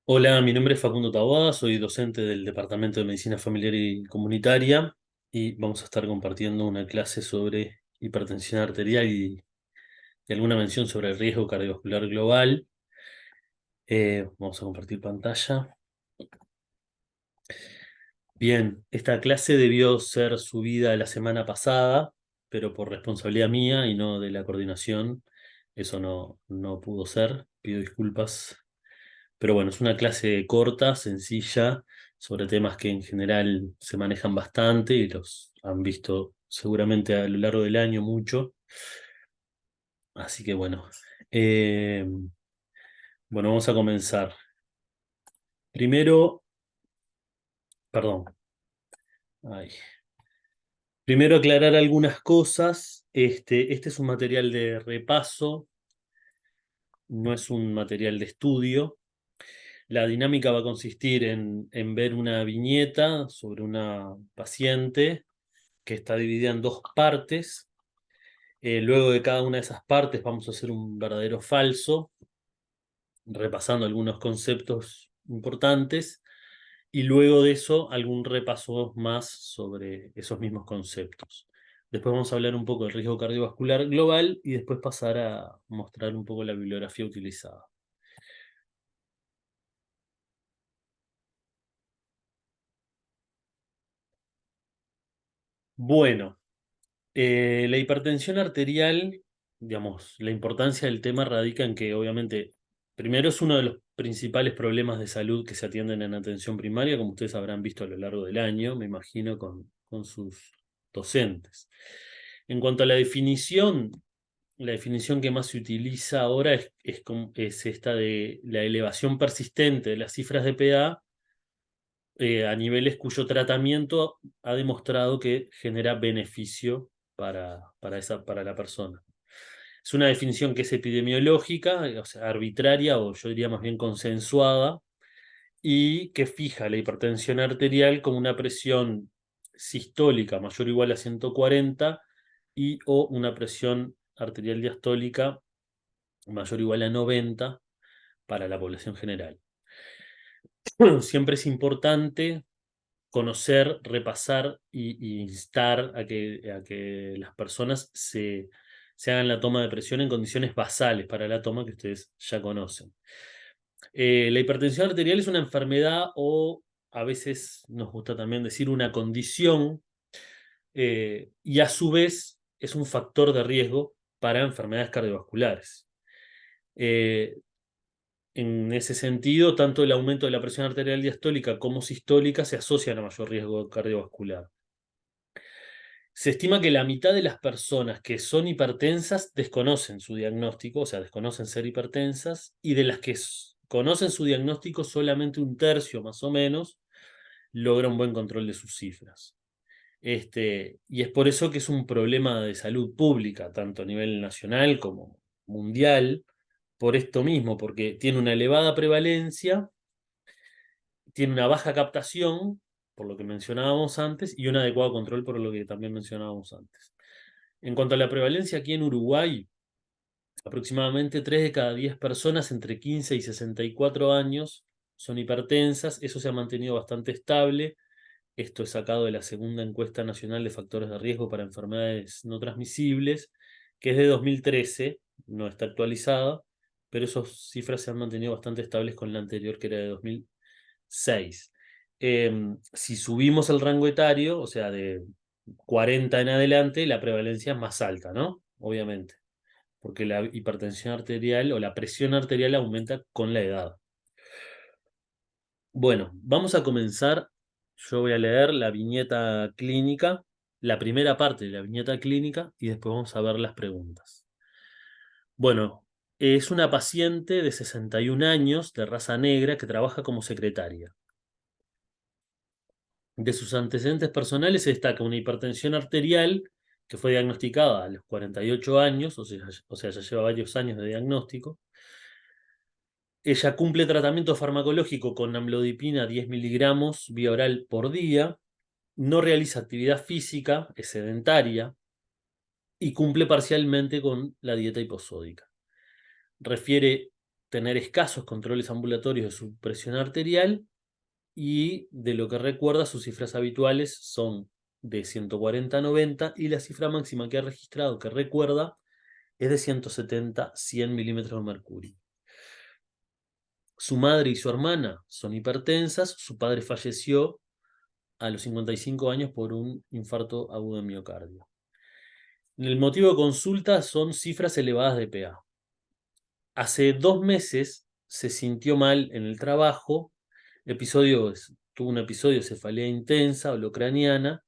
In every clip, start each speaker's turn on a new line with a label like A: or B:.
A: Hola, mi nombre es Facundo Taboada, soy docente del Departamento de Medicina Familiar y Comunitaria y vamos a estar compartiendo una clase sobre hipertensión arterial y alguna mención sobre el riesgo cardiovascular global. Vamos a compartir pantalla. Bien, esta clase debió ser subida la semana pasada, pero por responsabilidad mía y no de la coordinación, eso no pudo ser. Pido disculpas. Pero bueno, es una clase corta, sencilla, sobre temas que en general se manejan bastante y los han visto seguramente a lo largo del año mucho. Así que bueno, eh, bueno, vamos a comenzar. Primero, perdón, ay. Primero aclarar algunas cosas. Este es un material de repaso, no es un material de estudio. La dinámica va a consistir en ver una viñeta sobre una paciente que está dividida en dos partes. Luego de cada una de esas partes vamos a hacer un verdadero falso, repasando algunos conceptos importantes, y luego de eso algún repaso más sobre esos mismos conceptos. Después vamos a hablar un poco del riesgo cardiovascular global y después pasar a mostrar un poco la bibliografía utilizada. Bueno, la hipertensión arterial, digamos, la importancia del tema radica en que obviamente, primero es uno de los principales problemas de salud que se atienden en atención primaria, como ustedes habrán visto a lo largo del año, me imagino, con sus docentes. En cuanto a la definición que más se utiliza ahora es esta de la elevación persistente de las cifras de PA a niveles cuyo tratamiento ha demostrado que genera beneficio para la persona. Es una definición que es epidemiológica, o sea, arbitraria o yo diría más bien consensuada, y que fija la hipertensión arterial como una presión sistólica mayor o igual a 140 y o una presión arterial diastólica mayor o igual a 90 para la población general. Siempre es importante conocer, repasar y instar a que las personas se hagan la toma de presión en condiciones basales para la toma que ustedes ya conocen. La hipertensión arterial es una enfermedad o a veces nos gusta también decir una condición y a su vez es un factor de riesgo para enfermedades cardiovasculares. Eh, en ese sentido, tanto el aumento de la presión arterial diastólica como sistólica se asocian a mayor riesgo cardiovascular. Se estima que la mitad de las personas que son hipertensas desconocen su diagnóstico, o sea, desconocen ser hipertensas, y de las que conocen su diagnóstico, solamente un tercio más o menos logra un buen control de sus cifras. Y es por eso que es un problema de salud pública, tanto a nivel nacional como mundial, por esto mismo, porque tiene una elevada prevalencia, tiene una baja captación, por lo que mencionábamos antes, y un adecuado control, por lo que también mencionábamos antes. En cuanto a la prevalencia aquí en Uruguay, aproximadamente 3 de cada 10 personas entre 15 y 64 años son hipertensas. Eso se ha mantenido bastante estable. Esto es sacado de la segunda encuesta nacional de factores de riesgo para enfermedades no transmisibles, que es de 2013, no está actualizada, pero esas cifras se han mantenido bastante estables con la anterior, que era de 2006. Si subimos el rango etario, o sea, de 40 en adelante, la prevalencia es más alta, ¿no? Obviamente, porque la hipertensión arterial o la presión arterial aumenta con la edad. Bueno, vamos a comenzar. Yo voy a leer la viñeta clínica, la primera parte de la viñeta clínica, y después vamos a ver las preguntas. Bueno, es una paciente de 61 años, de raza negra, que trabaja como secretaria. De sus antecedentes personales se destaca una hipertensión arterial que fue diagnosticada a los 48 años, o sea, ya lleva varios años de diagnóstico. Ella cumple tratamiento farmacológico con amlodipina 10 miligramos vía oral por día, no realiza actividad física, es sedentaria y cumple parcialmente con la dieta hiposódica. Refiere tener escasos controles ambulatorios de su presión arterial y de lo que recuerda sus cifras habituales son de 140 a 90 y la cifra máxima que ha registrado que recuerda es de 170 a 100 milímetros de mercurio. Su madre y su hermana son hipertensas, su padre falleció a los 55 años por un infarto agudo de miocardio. El motivo de consulta son cifras elevadas de PA. Hace 2 meses se sintió mal en el trabajo, tuvo un episodio de cefalea intensa holocraniana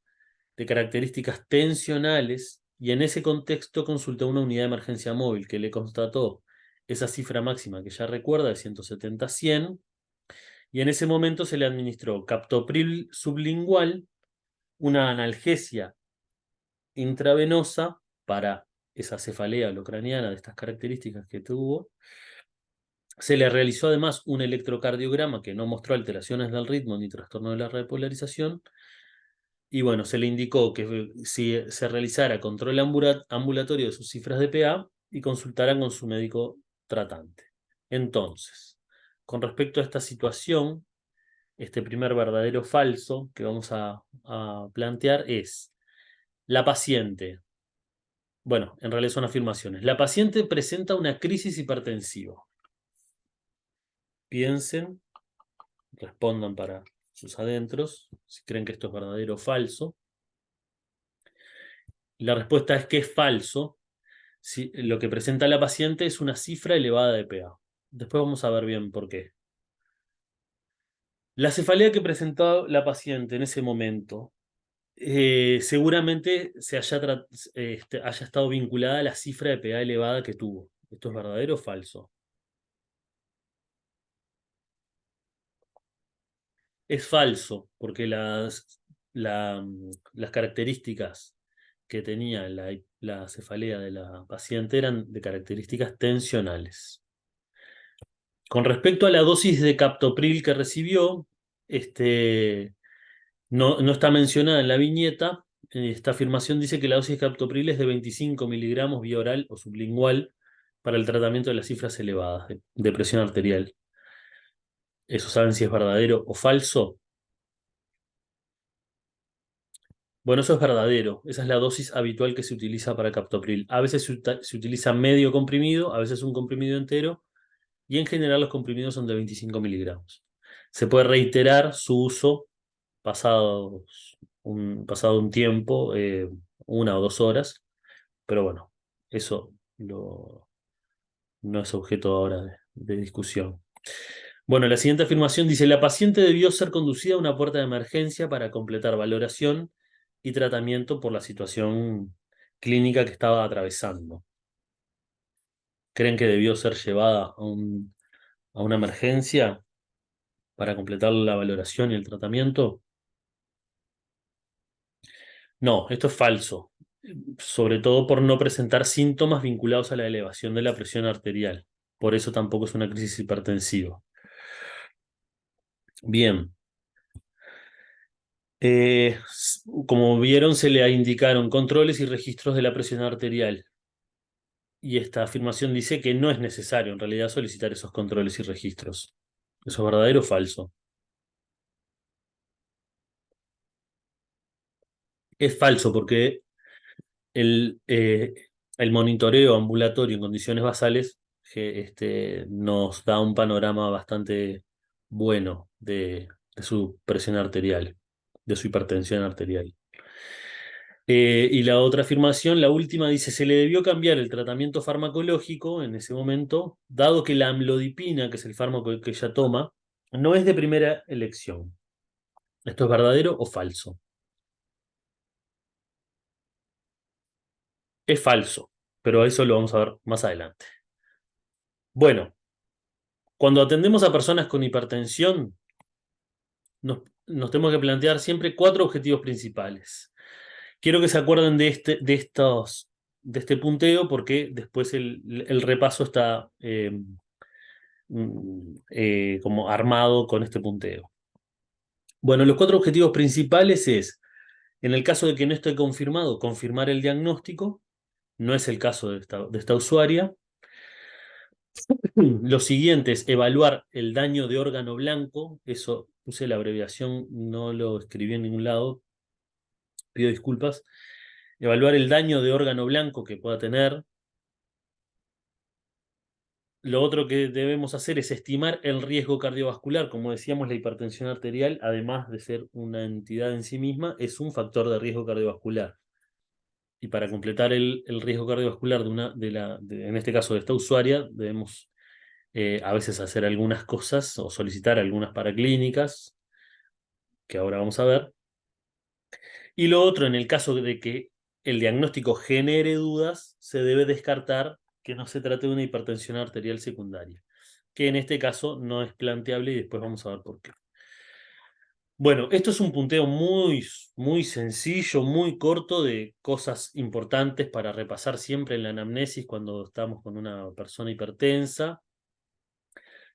A: de características tensionales y en ese contexto consultó a una unidad de emergencia móvil que le constató esa cifra máxima que ya recuerda de 170 a 100 y en ese momento se le administró captopril sublingual, una analgesia intravenosa para esa cefalea holocraniana de estas características que tuvo. Se le realizó además un electrocardiograma que no mostró alteraciones del ritmo ni trastorno de la repolarización. Y bueno, se le indicó que si se realizara control ambulatorio de sus cifras de PA y consultara con su médico tratante. Entonces, con respecto a esta situación, este primer verdadero falso que vamos a plantear es la paciente. Bueno, en realidad son afirmaciones. La paciente presenta una crisis hipertensiva. Piensen, respondan para sus adentros, si creen que esto es verdadero o falso. La respuesta es que es falso. Si lo que presenta la paciente es una cifra elevada de PA. Después vamos a ver bien por qué. La cefalea que presentó la paciente en ese momento seguramente haya estado vinculada a la cifra de PA elevada que tuvo. ¿Esto es verdadero o falso? Es falso, porque las características que tenía la cefalea de la paciente eran de características tensionales. Con respecto a la dosis de captopril que recibió, no está mencionada en la viñeta. Esta afirmación dice que la dosis de captopril es de 25 miligramos vía oral o sublingual para el tratamiento de las cifras elevadas de presión arterial. ¿Eso saben si es verdadero o falso? Bueno, eso es verdadero. Esa es la dosis habitual que se utiliza para captopril. A veces se utiliza medio comprimido, a veces un comprimido entero, y en general los comprimidos son de 25 miligramos. Se puede reiterar su uso pasado un tiempo, 1 o 2 horas, pero bueno, eso no es objeto ahora de discusión. Bueno, la siguiente afirmación dice, la paciente debió ser conducida a una puerta de emergencia para completar valoración y tratamiento por la situación clínica que estaba atravesando. ¿Creen que debió ser llevada a una emergencia para completar la valoración y el tratamiento? No, esto es falso, sobre todo por no presentar síntomas vinculados a la elevación de la presión arterial. Por eso tampoco es una crisis hipertensiva. Bien. Como vieron, se le indicaron controles y registros de la presión arterial. Y esta afirmación dice que no es necesario en realidad solicitar esos controles y registros. ¿Eso es verdadero o falso? Es falso porque el, eh, el monitoreo ambulatorio en condiciones basales nos da un panorama bastante bueno de su presión arterial, de su hipertensión arterial. Y la otra afirmación, la última, dice, se le debió cambiar el tratamiento farmacológico en ese momento, dado que la amlodipina, que es el fármaco que ella toma, no es de primera elección. ¿Esto es verdadero o falso? Es falso, pero eso lo vamos a ver más adelante. Bueno, cuando atendemos a personas con hipertensión, nos tenemos que plantear siempre 4 objetivos principales. Quiero que se acuerden de este punteo porque después el repaso está como armado con este punteo. Bueno, los 4 objetivos principales es, en el caso de que no esté confirmado, confirmar el diagnóstico. No es el caso de esta usuaria. Lo siguiente es evaluar el daño de órgano blanco. Eso puse la abreviación, no lo escribí en ningún lado, pido disculpas. Evaluar el daño de órgano blanco que pueda tener. Lo otro que debemos hacer es estimar el riesgo cardiovascular. Como decíamos, la hipertensión arterial, además de ser una entidad en sí misma, es un factor de riesgo cardiovascular. Y para completar el riesgo cardiovascular en este caso de esta usuaria, debemos a veces hacer algunas cosas o solicitar algunas paraclínicas, que ahora vamos a ver. Y lo otro, en el caso de que el diagnóstico genere dudas, se debe descartar que no se trate de una hipertensión arterial secundaria, que en este caso no es planteable y después vamos a ver por qué. Bueno, esto es un punteo muy sencillo, muy corto de cosas importantes para repasar siempre en la anamnesis cuando estamos con una persona hipertensa.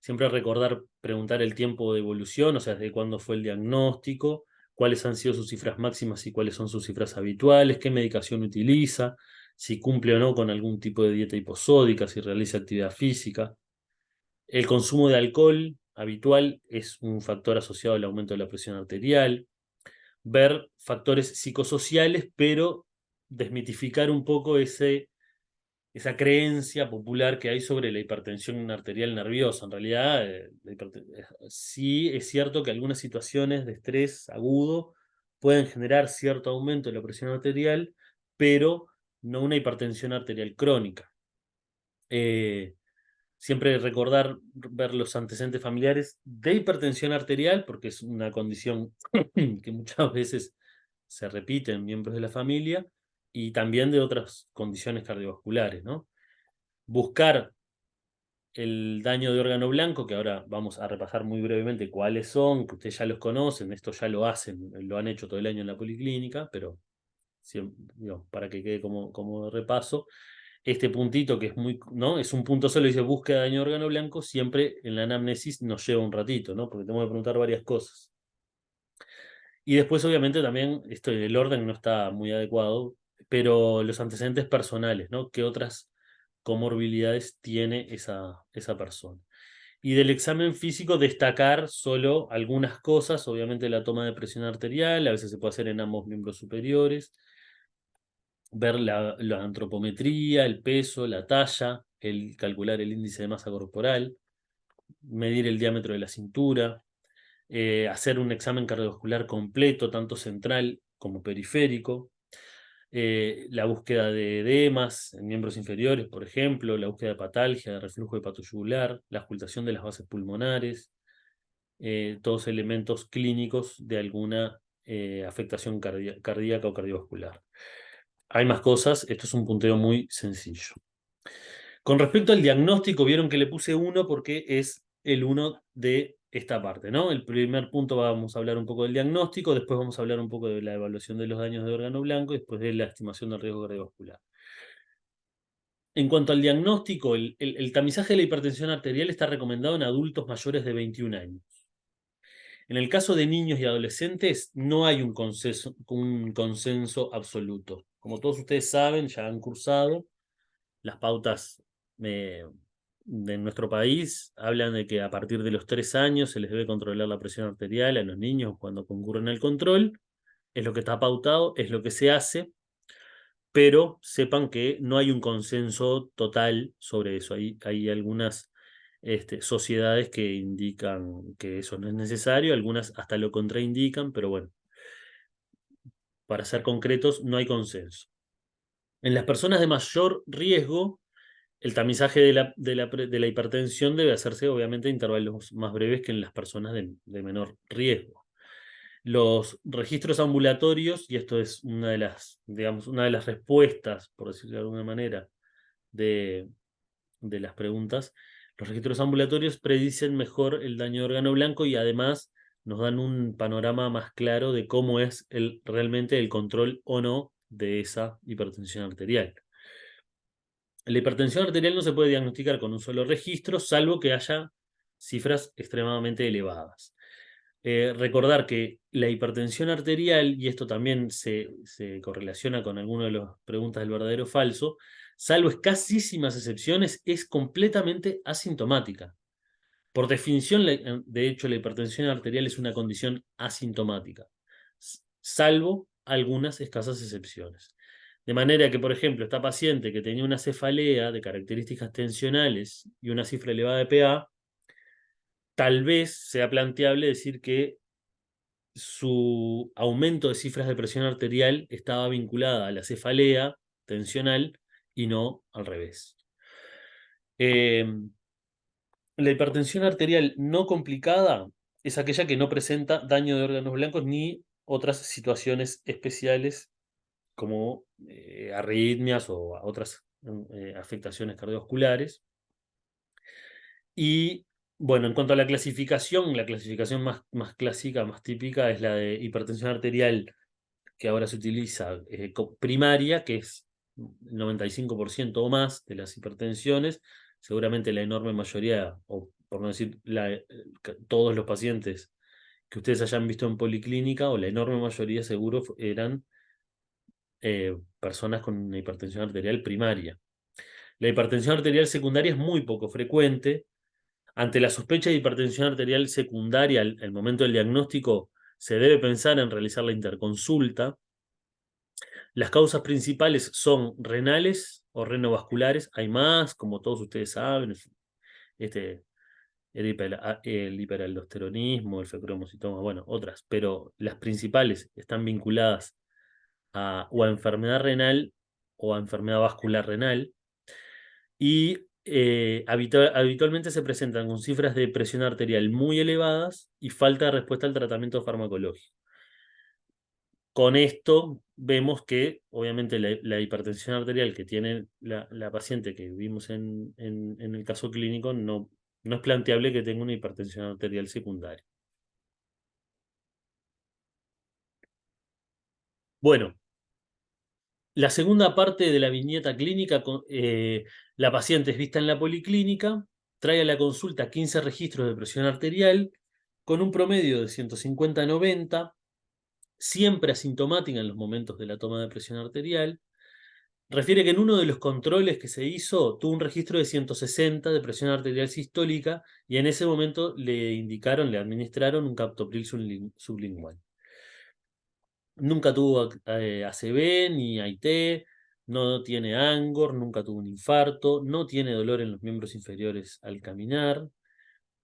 A: Siempre recordar, preguntar el tiempo de evolución, o sea, desde cuándo fue el diagnóstico, cuáles han sido sus cifras máximas y cuáles son sus cifras habituales, qué medicación utiliza, si cumple o no con algún tipo de dieta hiposódica, si realiza actividad física. El consumo de alcohol habitual es un factor asociado al aumento de la presión arterial. Ver factores psicosociales, pero desmitificar un poco esa creencia popular que hay sobre la hipertensión arterial nerviosa. En realidad, sí es cierto que algunas situaciones de estrés agudo pueden generar cierto aumento de la presión arterial, pero no una hipertensión arterial crónica. Eh, Siempre recordar ver los antecedentes familiares de hipertensión arterial, porque es una condición que muchas veces se repite en miembros de la familia, y también de otras condiciones cardiovasculares, ¿no? Buscar el daño de órgano blanco, que ahora vamos a repasar muy brevemente cuáles son, que ustedes ya los conocen, esto ya lo hacen, lo han hecho todo el año en la policlínica, pero digo, para que quede como repaso. Este puntito que es ¿no? Es un punto solo, dice búsqueda de daño de órgano blanco, siempre en la anamnesis nos lleva un ratito, ¿no? Porque tenemos que preguntar varias cosas. Y después, obviamente, también esto del orden no está muy adecuado, pero los antecedentes personales, ¿no? ¿Qué otras comorbilidades tiene esa persona? Y del examen físico destacar solo algunas cosas, obviamente la toma de presión arterial, a veces se puede hacer en ambos miembros superiores, ver la antropometría, el peso, la talla, calcular el índice de masa corporal, medir el diámetro de la cintura, hacer un examen cardiovascular completo, tanto central como periférico, la búsqueda de edemas en miembros inferiores, por ejemplo, la búsqueda de patalgia, de reflujo hepatoyugular, la ocultación de las vasos pulmonares, todos elementos clínicos de alguna afectación cardíaca o cardiovascular. Hay más cosas, esto es un punteo muy sencillo. Con respecto al diagnóstico, vieron que le puse 1 porque es el 1 de esta parte, ¿no? El primer punto vamos a hablar un poco del diagnóstico, después vamos a hablar un poco de la evaluación de los daños de órgano blanco y después de la estimación del riesgo cardiovascular. En cuanto al diagnóstico, el tamizaje de la hipertensión arterial está recomendado en adultos mayores de 21 años. En el caso de niños y adolescentes, no hay un consenso absoluto. Como todos ustedes saben, ya han cursado, las pautas de nuestro país hablan de que a partir de los 3 años se les debe controlar la presión arterial a los niños cuando concurren al control. Es lo que está pautado, es lo que se hace, pero sepan que no hay un consenso total sobre eso. Hay algunas sociedades que indican que eso no es necesario, algunas hasta lo contraindican, pero bueno, para ser concretos, no hay consenso. En las personas de mayor riesgo, el tamizaje de la hipertensión debe hacerse obviamente a intervalos más breves que en las personas de menor riesgo. Los registros ambulatorios, y esto es una de digamos, una de las respuestas, por decirlo de alguna manera, de, de las preguntas, los registros ambulatorios predicen mejor el daño de órgano blanco y además nos dan un panorama más claro de cómo es realmente el control o no de esa hipertensión arterial. La hipertensión arterial no se puede diagnosticar con un solo registro, salvo que haya cifras extremadamente elevadas. Recordar que la hipertensión arterial, y esto también se correlaciona con alguna de las preguntas del verdadero o falso, salvo escasísimas excepciones, es completamente asintomática. Por definición, de hecho, la hipertensión arterial es una condición asintomática, salvo algunas escasas excepciones. De manera que, por ejemplo, esta paciente que tenía una cefalea de características tensionales y una cifra elevada de PA, tal vez sea planteable decir que su aumento de cifras de presión arterial estaba vinculada a la cefalea tensional y no al revés. La hipertensión arterial no complicada es aquella que no presenta daño de órganos blancos ni otras situaciones especiales como arritmias o otras afectaciones cardiovasculares. Y bueno, en cuanto a la clasificación más clásica, más típica, es la de hipertensión arterial que ahora se utiliza primaria, que es el 95% o más de las hipertensiones. Seguramente la enorme mayoría, o por no decir todos los pacientes que ustedes hayan visto en policlínica, o la enorme mayoría seguro eran personas con una hipertensión arterial primaria. La hipertensión arterial secundaria es muy poco frecuente. Ante la sospecha de hipertensión arterial secundaria, al momento del diagnóstico, se debe pensar en realizar la interconsulta. Las causas principales son renales o renovasculares. Hay más, como todos ustedes saben, este, el hiperaldosteronismo, el febromocytoma, bueno, otras, pero las principales están vinculadas o a enfermedad renal o a enfermedad vascular renal y habitualmente se presentan con cifras de presión arterial muy elevadas y falta de respuesta al tratamiento farmacológico. Con esto vemos que obviamente la hipertensión arterial que tiene la paciente que vimos en el caso clínico no es planteable que tenga una hipertensión arterial secundaria. Bueno, la segunda parte de la viñeta clínica, la paciente es vista en la policlínica, trae a la consulta 15 registros de presión arterial con un promedio de 150-90, siempre asintomática en los momentos de la toma de presión arterial. Refiere que en uno de los controles que se hizo tuvo un registro de 160 de presión arterial sistólica y en ese momento le administraron un captopril sublingual. Nunca tuvo ACV ni AIT, no tiene ANGOR, nunca tuvo un infarto, no tiene dolor en los miembros inferiores al caminar,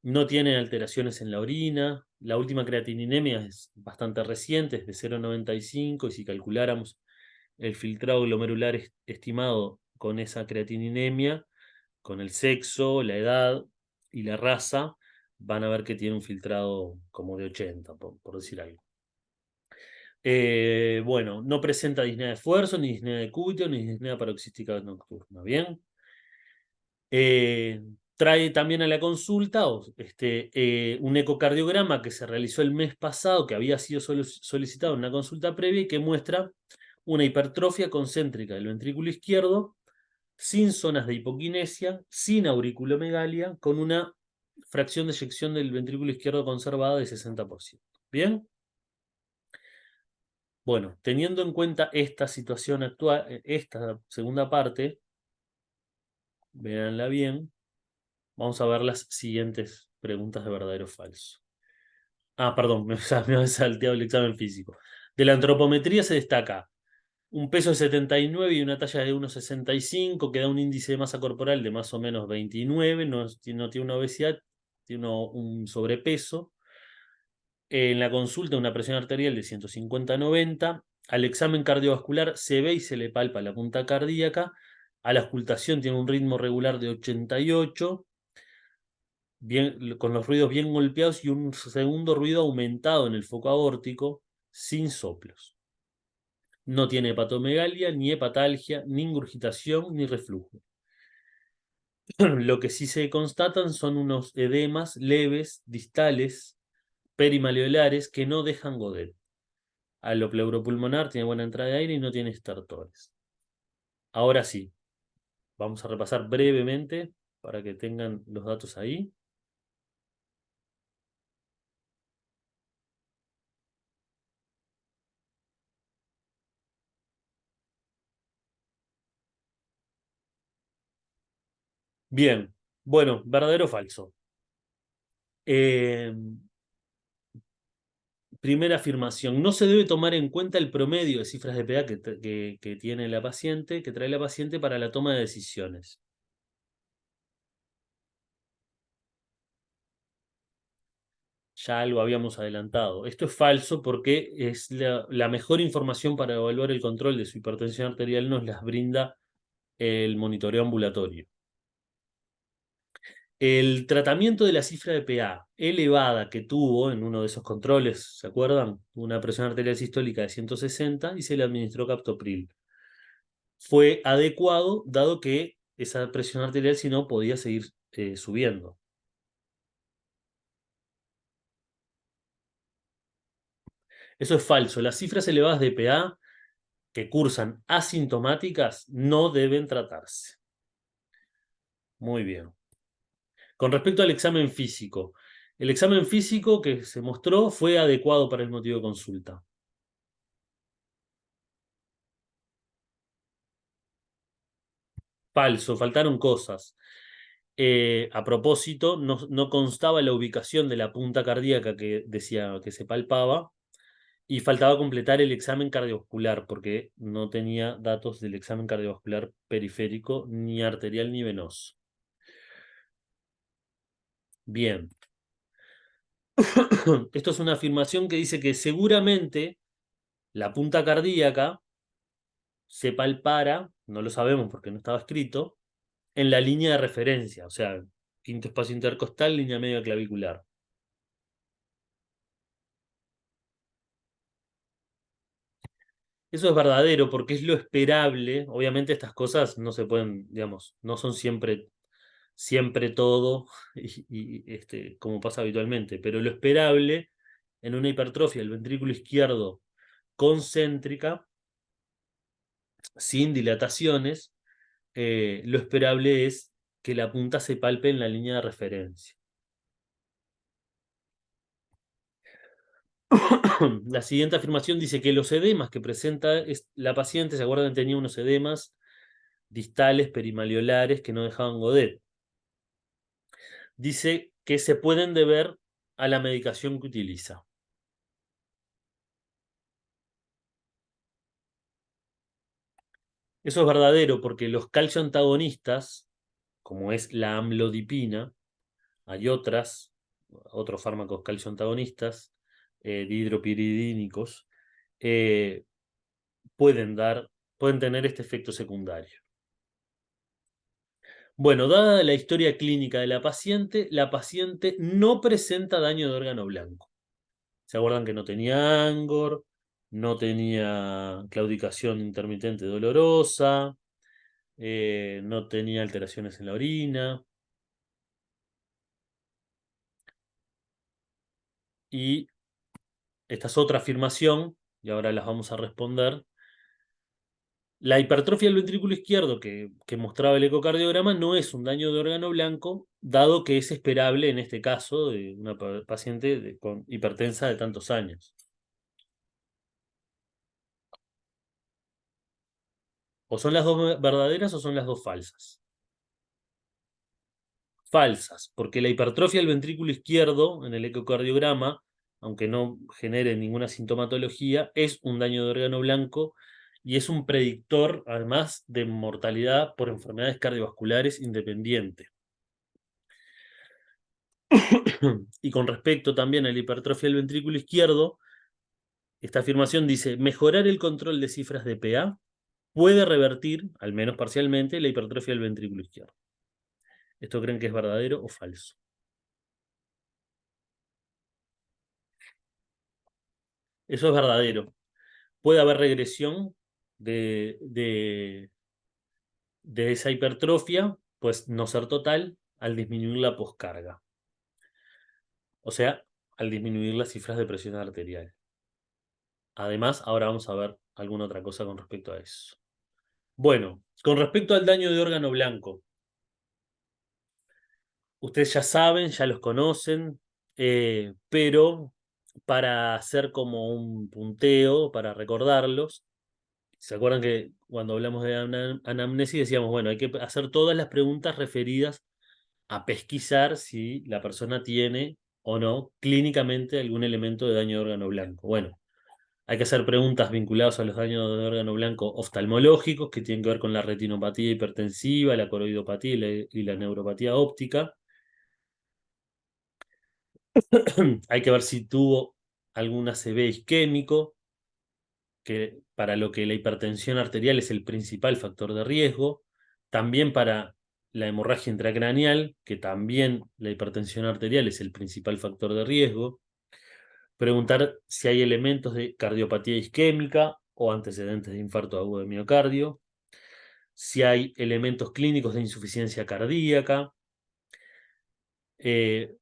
A: no tiene alteraciones en la orina. La última creatininemia es bastante reciente, es de 0,95 y si calculáramos el filtrado glomerular estimado con esa creatininemia, con el sexo, la edad y la raza, van a ver que tiene un filtrado como de 80, por decir algo. Bueno, no presenta disnea de esfuerzo, ni disnea de cúbito, ni disnea paroxística nocturna. ¿Bien? Trae también a la consulta un ecocardiograma que se realizó el mes pasado, que había sido solicitado en una consulta previa y que muestra una hipertrofia concéntrica del ventrículo izquierdo, sin zonas de hipoquinesia, sin auriculomegalia, con una fracción de eyección del ventrículo izquierdo conservada de 60%. ¿Bien? Bueno, teniendo en cuenta esta situación actual, esta segunda parte, véanla bien, vamos a ver las siguientes preguntas de verdadero o falso. Ah, perdón, me había salteado el examen físico. De la antropometría se destaca un peso de 79 y una talla de 1,65, que da un índice de masa corporal de más o menos 29, no tiene una obesidad, tiene un sobrepeso. En la consulta una presión arterial de 150-90. Al examen cardiovascular se ve y se le palpa la punta cardíaca. A la auscultación tiene un ritmo regular de 88, bien, con los ruidos bien golpeados y un segundo ruido aumentado en el foco aórtico, sin soplos. No tiene hepatomegalia, ni hepatalgia, ni ingurgitación, ni reflujo. Lo que sí se constatan son unos edemas leves, distales, perimaleolares, que no dejan godet. A lo pleuropulmonar tiene buena entrada de aire y no tiene estertores. Ahora sí, vamos a repasar brevemente para que tengan los datos ahí. Bien, bueno, verdadero o falso. Eh, Primera afirmación, no se debe tomar en cuenta el promedio de cifras de PA que tiene la paciente, que trae la paciente para la toma de decisiones. Ya algo habíamos adelantado. Esto es falso porque es la mejor información para evaluar el control de su hipertensión arterial nos las brinda el monitoreo ambulatorio. El tratamiento de la cifra de PA elevada que tuvo en uno de esos controles, ¿se acuerdan? Una presión arterial sistólica de 160 y se le administró captopril. Fue adecuado dado que esa presión arterial si no podía seguir subiendo. Eso es falso. Las cifras elevadas de PA que cursan asintomáticas no deben tratarse. Muy bien. Con respecto al examen físico, el examen físico que se mostró fue adecuado para el motivo de consulta. Falso, faltaron cosas. A propósito, no constaba la ubicación de la punta cardíaca que decía que se palpaba y faltaba completar el examen cardiovascular porque no tenía datos del examen cardiovascular periférico, ni arterial ni venoso. Bien. Esto es una afirmación que dice que seguramente la punta cardíaca se palpara, no lo sabemos porque no estaba escrito, en la línea de referencia, o sea, quinto espacio intercostal, línea media clavicular. Eso es verdadero porque es lo esperable. Obviamente estas cosas no se pueden, digamos, no son siempre todo como pasa habitualmente, pero lo esperable en una hipertrofia del ventrículo izquierdo concéntrica, sin dilataciones, lo esperable es que la punta se palpe en la línea de referencia. La siguiente afirmación dice que los edemas que presenta la paciente, ¿se acuerdan? Tenía unos edemas distales perimalleolares que no dejaban Godet. Dice que se pueden deber a la medicación que utiliza. Eso es verdadero porque los calcio antagonistas, como es la amlodipina, hay otros fármacos calcio antagonistas, dihidropiridínicos, eh, pueden tener este efecto secundario. Bueno, dada la historia clínica de la paciente no presenta daño de órgano blanco. ¿Se acuerdan que no tenía Angor, no tenía claudicación intermitente dolorosa, no tenía alteraciones en la orina? Y esta es otra afirmación, y ahora las vamos a responder. La hipertrofia del ventrículo izquierdo que mostraba el ecocardiograma no es un daño de órgano blanco, dado que es esperable en este caso de una paciente con hipertensa de tantos años. O son las dos verdaderas o son las dos falsas. Falsas, porque la hipertrofia del ventrículo izquierdo en el ecocardiograma, aunque no genere ninguna sintomatología, es un daño de órgano blanco y es un predictor, además, de mortalidad por enfermedades cardiovasculares independiente. Y con respecto también a la hipertrofia del ventrículo izquierdo, esta afirmación dice, mejorar el control de cifras de PA puede revertir, al menos parcialmente, la hipertrofia del ventrículo izquierdo. ¿Esto creen que es verdadero o falso? Eso es verdadero. Puede haber regresión de esa hipertrofia, pues no ser total, al disminuir la poscarga. O sea, al disminuir las cifras de presión arterial. Además, ahora vamos a ver alguna otra cosa con respecto a eso. Bueno, con respecto al daño de órgano blanco, ustedes ya saben, ya los conocen, pero para hacer como un punteo, para recordarlos, ¿Se acuerdan que cuando hablamos de anamnesis decíamos, bueno, hay que hacer todas las preguntas referidas a pesquisar si la persona tiene o no clínicamente algún elemento de daño de órgano blanco? Bueno, hay que hacer preguntas vinculadas a los daños de órgano blanco oftalmológicos, que tienen que ver con la retinopatía hipertensiva, la coroidopatía y la neuropatía óptica. Hay que ver si tuvo algún ACV isquémico, que para lo que la hipertensión arterial es el principal factor de riesgo. También para la hemorragia intracraneal, que también la hipertensión arterial es el principal factor de riesgo. Preguntar si hay elementos de cardiopatía isquémica o antecedentes de infarto agudo de miocardio. Si hay elementos clínicos de insuficiencia cardíaca. Eh,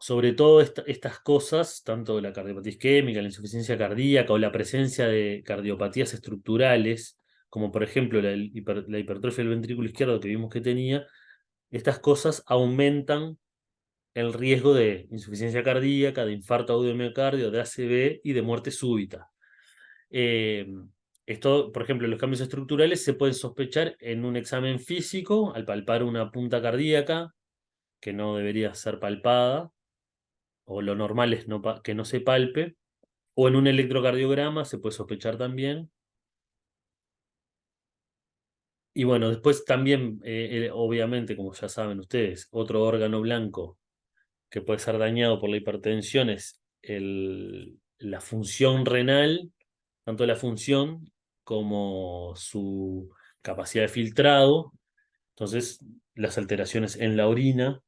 A: Sobre todo estas cosas, tanto la cardiopatía isquémica, la insuficiencia cardíaca o la presencia de cardiopatías estructurales, como por ejemplo la hipertrofia del ventrículo izquierdo que vimos que tenía, estas cosas aumentan el riesgo de insuficiencia cardíaca, de infarto agudo de miocardio, de ACV y de muerte súbita. Eh, Esto, por ejemplo, los cambios estructurales se pueden sospechar en un examen físico al palpar una punta cardíaca que no debería ser palpada, o lo normal es que no se palpe, o en un electrocardiograma se puede sospechar también. Y bueno, después también, obviamente, como ya saben ustedes, otro órgano blanco que puede ser dañado por la hipertensión es la función renal, tanto la función como su capacidad de filtrado. Entonces, las alteraciones en la orina,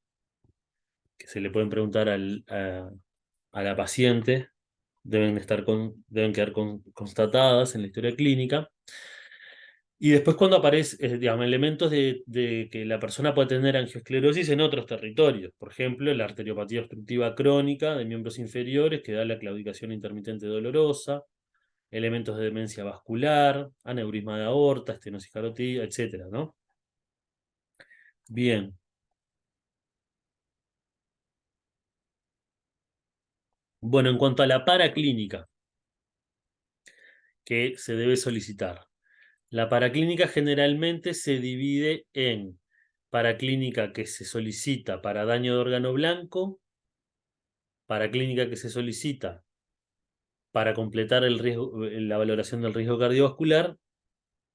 A: que se le pueden preguntar a la paciente, deben quedar constatadas en la historia clínica. Y después cuando aparece, digamos, elementos de que la persona puede tener angiosclerosis en otros territorios. Por ejemplo, la arteriopatía obstructiva crónica de miembros inferiores que da la claudicación intermitente dolorosa, elementos de demencia vascular, aneurisma de aorta, estenosis carótida, etcétera, ¿no? Bien. Bueno, en cuanto a la paraclínica que se debe solicitar. La paraclínica generalmente se divide en paraclínica que se solicita para daño de órgano blanco, paraclínica que se solicita para completar la valoración del riesgo cardiovascular.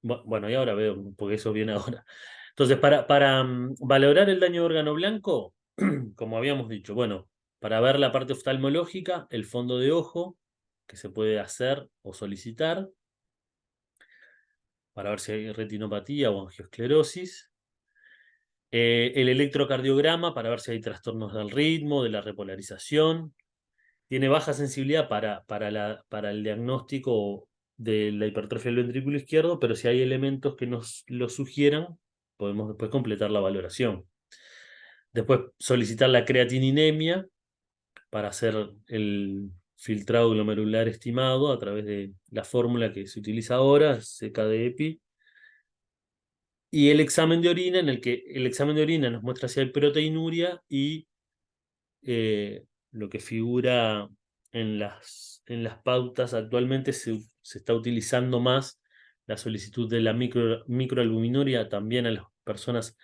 A: Bueno, y ahora veo, porque eso viene ahora. Entonces, para valorar el daño de órgano blanco, como habíamos dicho, bueno, para ver la parte oftalmológica, el fondo de ojo, que se puede hacer o solicitar, para ver si hay retinopatía o angiosclerosis. El electrocardiograma para ver si hay trastornos del ritmo, de la repolarización. Tiene baja sensibilidad para el diagnóstico de la hipertrofia del ventrículo izquierdo, pero si hay elementos que nos lo sugieran, podemos después completar la valoración. Después solicitar la creatininemia para hacer el filtrado glomerular estimado a través de la fórmula que se utiliza ahora, CKD-EPI. Y el examen de orina, en el que el examen de orina nos muestra si hay proteinuria y lo que figura en las pautas actualmente se está utilizando más la solicitud de la microalbuminuria también a las personas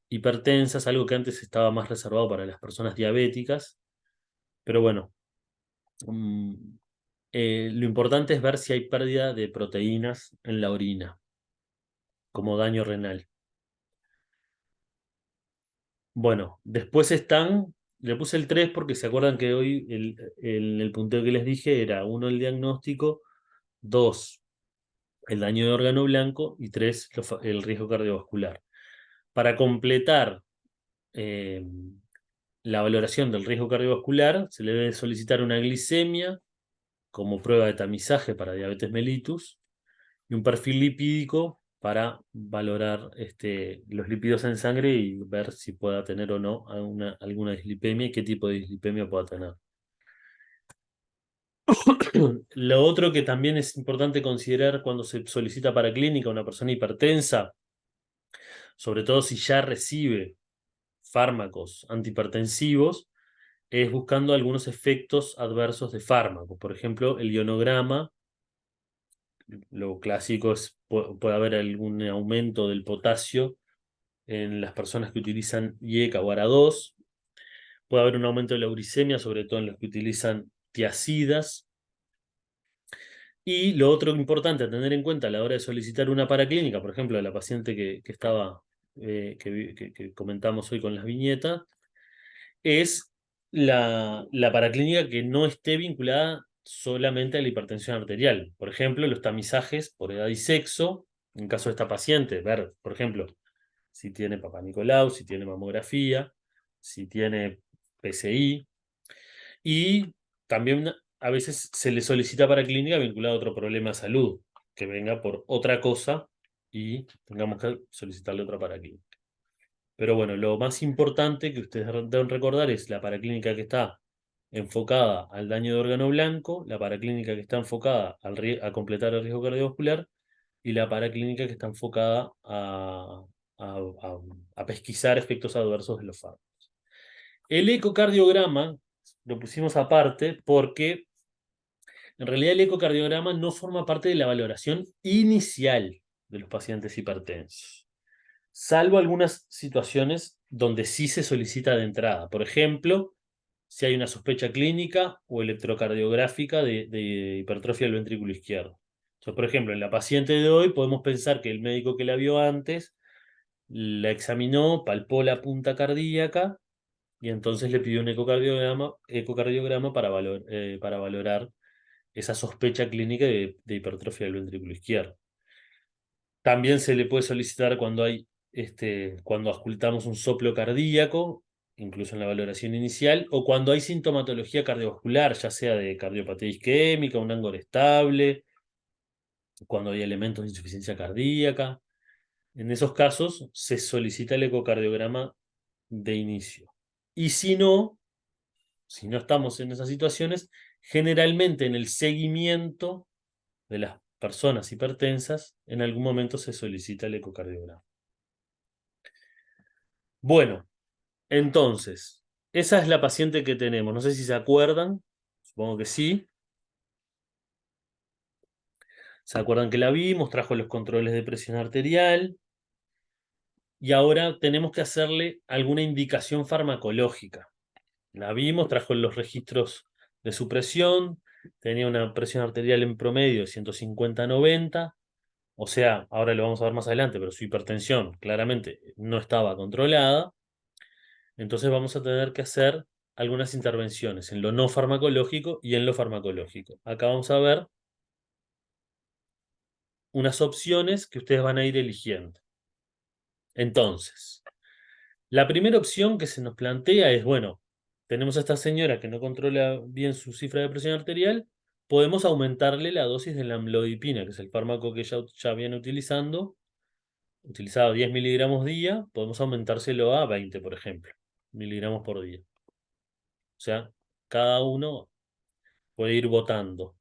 A: hipertensas, algo que antes estaba más reservado para las personas diabéticas. Pero bueno, mm, lo importante es ver si hay pérdida de proteínas en la orina, como daño renal. Bueno, después le puse el 3 porque se acuerdan que hoy el punteo que les dije era 1 el diagnóstico, 2 el daño de órgano blanco y 3 el riesgo cardiovascular. Para completar eh, la valoración del riesgo cardiovascular, se le debe solicitar una glicemia como prueba de tamizaje para diabetes mellitus y un perfil lipídico para valorar los lípidos en sangre y ver si pueda tener o no alguna dislipemia y qué tipo de dislipemia pueda tener. Lo otro que también es importante considerar cuando se solicita para clínica una persona hipertensa, sobre todo si ya recibe fármacos antihipertensivos, es buscando algunos efectos adversos de fármaco. Por ejemplo, el ionograma, lo clásico es, puede haber algún aumento del potasio en las personas que utilizan IECA o ARA2. Puede haber un aumento de la uricemia, sobre todo en los que utilizan tiacidas. Y lo otro importante a tener en cuenta a la hora de solicitar una paraclínica, por ejemplo, la paciente que estaba, que comentamos hoy con las viñetas, es la paraclínica que no esté vinculada solamente a la hipertensión arterial. Por ejemplo, los tamizajes por edad y sexo, en caso de esta paciente, ver, por ejemplo, si tiene Papá Nicolau, si tiene mamografía, si tiene PCI, y también a veces se le solicita para clínica vinculada a otro problema de salud, que venga por otra cosa y tengamos que solicitarle otra paraclínica. Pero bueno, lo más importante que ustedes deben recordar es la paraclínica que está enfocada al daño de órgano blanco, la paraclínica que está enfocada a completar el riesgo cardiovascular y la paraclínica que está enfocada a, a- a pesquisar efectos adversos de los fármacos. El ecocardiograma lo pusimos aparte porque en realidad el ecocardiograma no forma parte de la valoración inicial de los pacientes hipertensos, salvo algunas situaciones donde sí se solicita de entrada. Por ejemplo, si hay una sospecha clínica o electrocardiográfica de hipertrofia del ventrículo izquierdo. Entonces, por ejemplo, en la paciente de hoy podemos pensar que el médico que la vio antes la examinó, palpó la punta cardíaca y entonces le pidió un ecocardiograma para valorar esa sospecha clínica de hipertrofia del ventrículo izquierdo. También se le puede solicitar cuando hay, cuando auscultamos un soplo cardíaco, incluso en la valoración inicial, o cuando hay sintomatología cardiovascular, ya sea de cardiopatía isquémica, un ángulo estable, cuando hay elementos de insuficiencia cardíaca. En esos casos se solicita el ecocardiograma de inicio. Y si no estamos en esas situaciones, generalmente en el seguimiento de las personas hipertensas, en algún momento se solicita el ecocardiograma. Bueno, entonces, esa es la paciente que tenemos. No sé si se acuerdan, supongo que sí. Se acuerdan que la vimos, trajo los controles de presión arterial y ahora tenemos que hacerle alguna indicación farmacológica. La vimos, trajo los registros de su presión, tenía una presión arterial en promedio de 150/90. O sea, ahora lo vamos a ver más adelante, pero su hipertensión claramente no estaba controlada. Entonces vamos a tener que hacer algunas intervenciones en lo no farmacológico y en lo farmacológico. Acá vamos a ver unas opciones que ustedes van a ir eligiendo. Entonces, la primera opción que se nos plantea es, bueno, tenemos a esta señora que no controla bien su cifra de presión arterial, podemos aumentarle la dosis de la amlodipina, que es el fármaco que ya viene utilizado 10 miligramos día, podemos aumentárselo a 20, por ejemplo, miligramos por día. O sea, cada uno puede ir votando.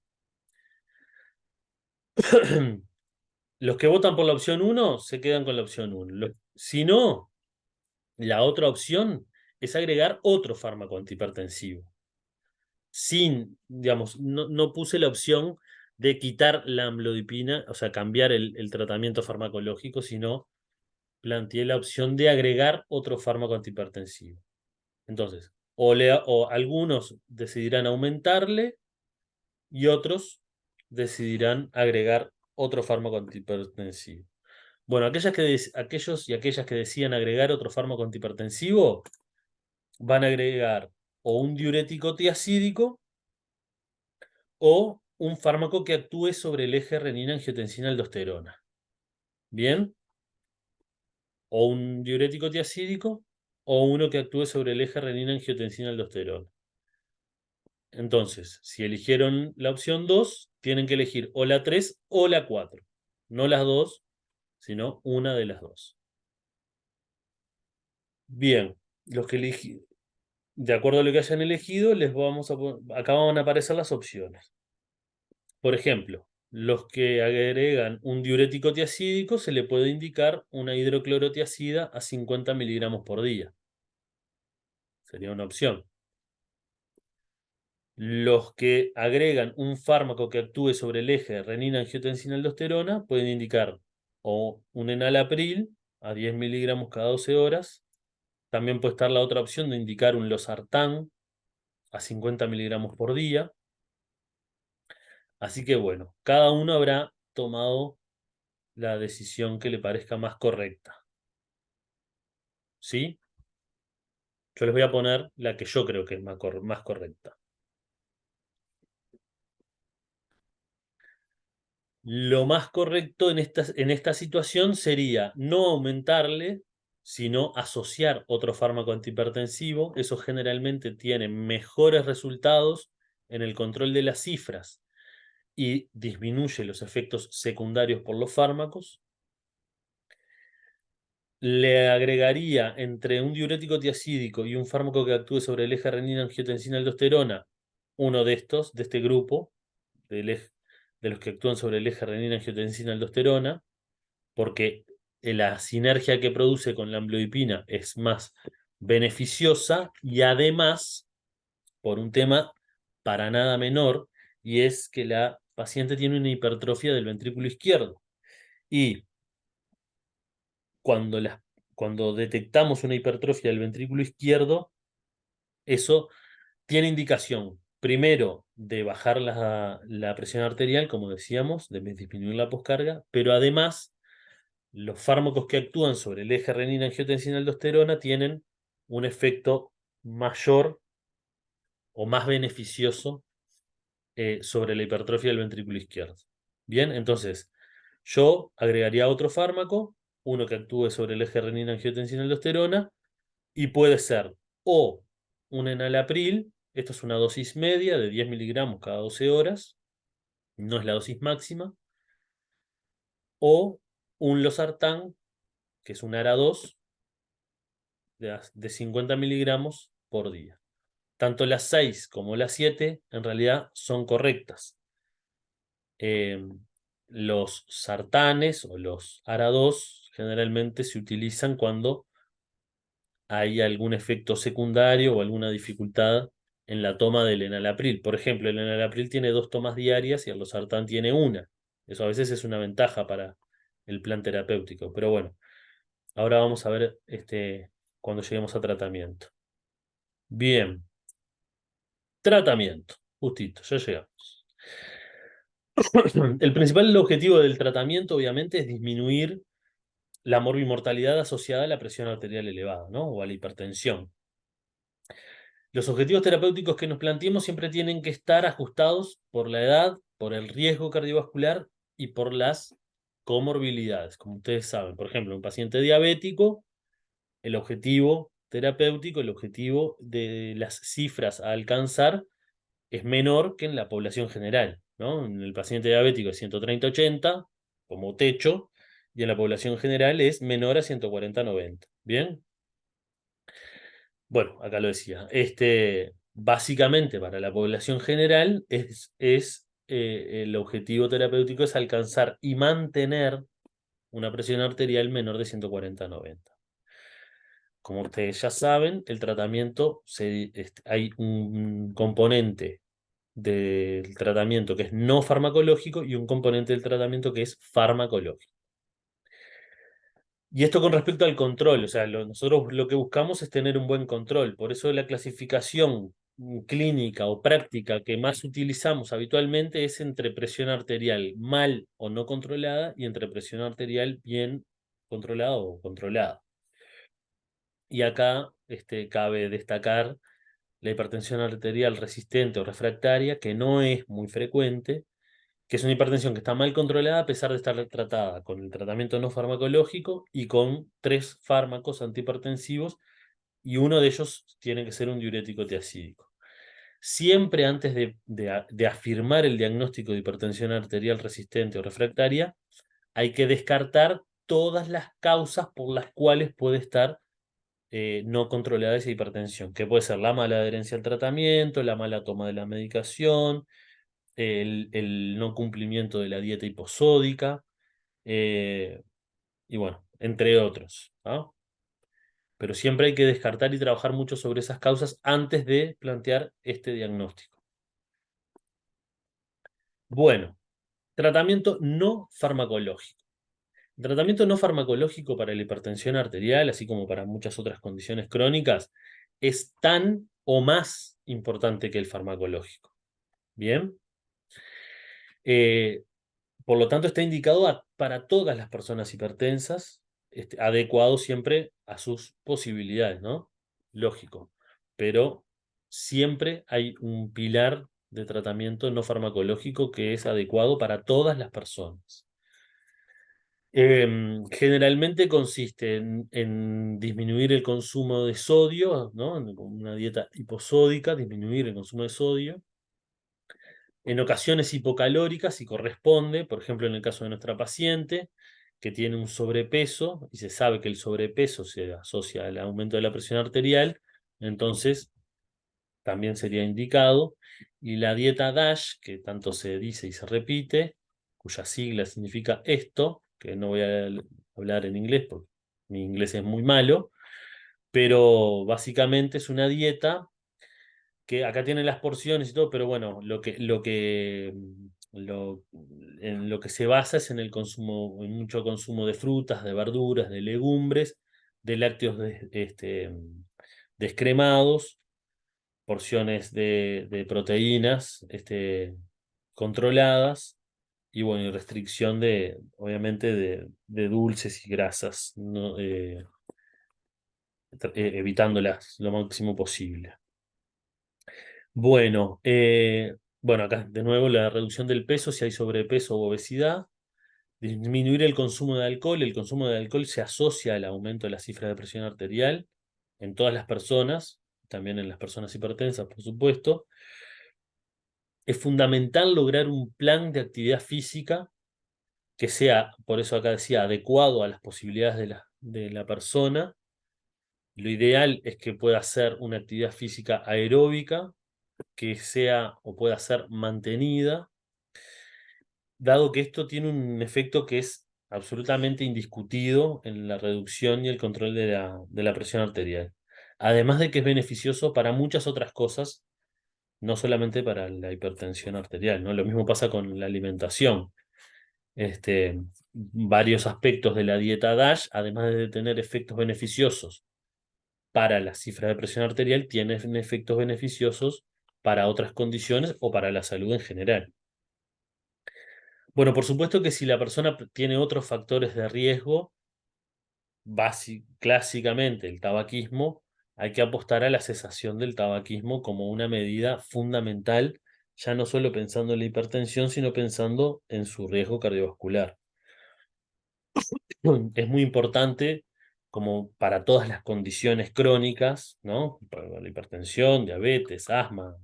A: Los que votan por la opción uno se quedan con la opción 1. Si no, la otra opción es agregar otro fármaco antihipertensivo. Digamos, no puse la opción de quitar la amlodipina, o sea, cambiar el tratamiento farmacológico, sino planteé la opción de agregar otro fármaco antihipertensivo. Entonces, o algunos decidirán aumentarle y otros decidirán agregar otro fármaco antihipertensivo. Bueno, aquellos y aquellas que decían agregar otro fármaco antihipertensivo van a agregar o un diurético tiacídico o un fármaco que actúe sobre el eje renina-angiotensina-aldosterona. ¿Bien? O un diurético tiacídico o uno que actúe sobre el eje renina-angiotensina-aldosterona. Entonces, si eligieron la opción 2, tienen que elegir o la 3 o la 4. No las dos, sino una de las dos. Bien, los que de acuerdo a lo que hayan elegido, acá van a aparecer las opciones. Por ejemplo, los que agregan un diurético tiacídico se le puede indicar una hidroclorotiazida a 50 miligramos por día. Sería una opción. Los que agregan un fármaco que actúe sobre el eje renina-angiotensina-aldosterona pueden indicar o un enalapril a 10 miligramos cada 12 horas. También puede estar la otra opción de indicar un losartán a 50 miligramos por día. Así que bueno, cada uno habrá tomado la decisión que le parezca más correcta. ¿Sí? Yo les voy a poner la que yo creo que es más correcta. Lo más correcto en esta situación sería no aumentarle, sino asociar otro fármaco antihipertensivo. Eso generalmente tiene mejores resultados en el control de las cifras y disminuye los efectos secundarios por los fármacos. Le agregaría entre un diurético tiacídico y un fármaco que actúe sobre el eje renina-angiotensina-aldosterona, uno de estos, de este grupo, de los que actúan sobre el eje renina-angiotensina-aldosterona, porque la sinergia que produce con la amlodipina es más beneficiosa y además, por un tema para nada menor, y es que la paciente tiene una hipertrofia del ventrículo izquierdo. Y cuando, cuando detectamos una hipertrofia del ventrículo izquierdo, eso tiene indicación, primero, de bajar la presión arterial, como decíamos, de disminuir la poscarga, pero además los fármacos que actúan sobre el eje renina-angiotensina-aldosterona tienen un efecto mayor o más beneficioso sobre la hipertrofia del ventrículo izquierdo. Bien, entonces yo agregaría otro fármaco, uno que actúe sobre el eje renina-angiotensina-aldosterona, y puede ser o un enalapril, esto es una dosis media de 10 miligramos cada 12 horas, no es la dosis máxima, o un losartán, que es un ARA2, de 50 miligramos por día. Tanto las 6 como las 7 en realidad son correctas. Eh, los sartanes o los ARA2 generalmente se utilizan cuando hay algún efecto secundario o alguna dificultad en la toma del enalapril. Por ejemplo, el enalapril tiene 2 tomas diarias y el losartán tiene una. Eso a veces es una ventaja para el plan terapéutico. Pero bueno, ahora vamos a ver cuando lleguemos a tratamiento. Bien, tratamiento. Justito, ya llegamos. El principal objetivo del tratamiento, obviamente, es disminuir la morbimortalidad asociada a la presión arterial elevada, ¿no? O a la hipertensión. Los objetivos terapéuticos que nos planteemos siempre tienen que estar ajustados por la edad, por el riesgo cardiovascular y por las comorbilidades. Como ustedes saben, por ejemplo, un paciente diabético, el objetivo terapéutico, el objetivo de las cifras a alcanzar es menor que en la población general, ¿no? En el paciente diabético es 130-80 como techo, y en la población general es menor a 140-90. ¿Bien? Bueno, acá lo decía. Básicamente para la población general el objetivo terapéutico es alcanzar y mantener una presión arterial menor de 140-90. Como ustedes ya saben, el tratamiento, hay un componente del tratamiento que es no farmacológico y un componente del tratamiento que es farmacológico. Y esto con respecto al control, o sea, nosotros lo que buscamos es tener un buen control. Por eso la clasificación clínica o práctica que más utilizamos habitualmente es entre presión arterial mal o no controlada y entre presión arterial bien controlada o controlada. Y acá cabe destacar la hipertensión arterial resistente o refractaria, que no es muy frecuente, que es una hipertensión que está mal controlada a pesar de estar tratada con el tratamiento no farmacológico y con 3 fármacos antihipertensivos, y uno de ellos tiene que ser un diurético tiacídico. Siempre antes de afirmar el diagnóstico de hipertensión arterial resistente o refractaria, hay que descartar todas las causas por las cuales puede estar no controlada esa hipertensión, que puede ser la mala adherencia al tratamiento, la mala toma de la medicación, el no cumplimiento de la dieta hiposódica, eh, y bueno, entre otros, ¿no? Pero siempre hay que descartar y trabajar mucho sobre esas causas antes de plantear este diagnóstico. Bueno, tratamiento no farmacológico. El tratamiento no farmacológico para la hipertensión arterial, así como para muchas otras condiciones crónicas, es tan o más importante que el farmacológico. Bien. Eh, por lo tanto, está indicado para todas las personas hipertensas, adecuado siempre a sus posibilidades, ¿no? Lógico. Pero siempre hay un pilar de tratamiento no farmacológico que es adecuado para todas las personas. Generalmente consiste en disminuir el consumo de sodio, ¿no? Con una dieta hiposódica, disminuir el consumo de sodio. En ocasiones hipocalóricas, si corresponde, por ejemplo, en el caso de nuestra paciente, que tiene un sobrepeso, y se sabe que el sobrepeso se asocia al aumento de la presión arterial, entonces también sería indicado. Y la dieta DASH, que tanto se dice y se repite, cuya sigla significa esto, que no voy a hablar en inglés porque mi inglés es muy malo, pero básicamente es una dieta que acá tienen las porciones y todo, pero bueno, en lo que se basa es en el consumo, en mucho consumo de frutas, de verduras, de legumbres, de lácteos descremados, porciones de proteínas controladas, y bueno, y restricción obviamente, de dulces y grasas, ¿no? Evitándolas lo máximo posible. Bueno, bueno, acá de nuevo la reducción del peso si hay sobrepeso u obesidad, disminuir el consumo de alcohol. El consumo de alcohol se asocia al aumento de las cifras de presión arterial en todas las personas, también en las personas hipertensas, por supuesto. Es fundamental lograr un plan de actividad física que sea, por eso acá decía, adecuado a las posibilidades de la persona. Lo ideal es que pueda ser una actividad física aeróbica, que sea o pueda ser mantenida, dado que esto tiene un efecto que es absolutamente indiscutido en la reducción y el control de la presión arterial. Además de que es beneficioso para muchas otras cosas, no solamente para la hipertensión arterial, ¿no? Lo mismo pasa con la alimentación. Varios aspectos de la dieta DASH, además de tener efectos beneficiosos para las cifras de presión arterial, tienen efectos beneficiosos para otras condiciones o para la salud en general. Bueno, por supuesto que si la persona tiene otros factores de riesgo, clásicamente el tabaquismo, hay que apostar a la cesación del tabaquismo como una medida fundamental, ya no solo pensando en la hipertensión, sino pensando en su riesgo cardiovascular. Es muy importante, como para todas las condiciones crónicas, ¿no? Para la hipertensión, diabetes, asma,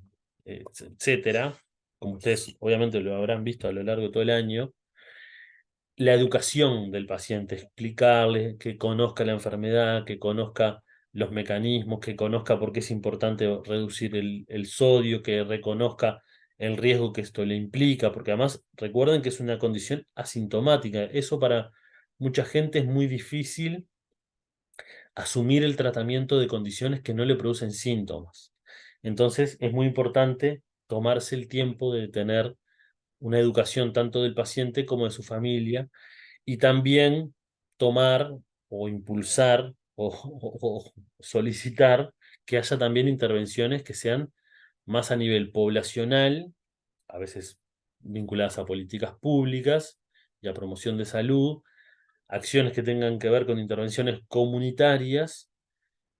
A: etcétera, como ustedes obviamente lo habrán visto a lo largo de todo el año, la educación del paciente, explicarle que conozca la enfermedad, que conozca los mecanismos, que conozca por qué es importante reducir el sodio, que reconozca el riesgo que esto le implica, porque además recuerden que es una condición asintomática. Eso para mucha gente es muy difícil asumir el tratamiento de condiciones que no le producen síntomas. Entonces es muy importante tomarse el tiempo de tener una educación tanto del paciente como de su familia, y también tomar o impulsar o solicitar que haya también intervenciones que sean más a nivel poblacional, a veces vinculadas a políticas públicas y a promoción de salud, acciones que tengan que ver con intervenciones comunitarias,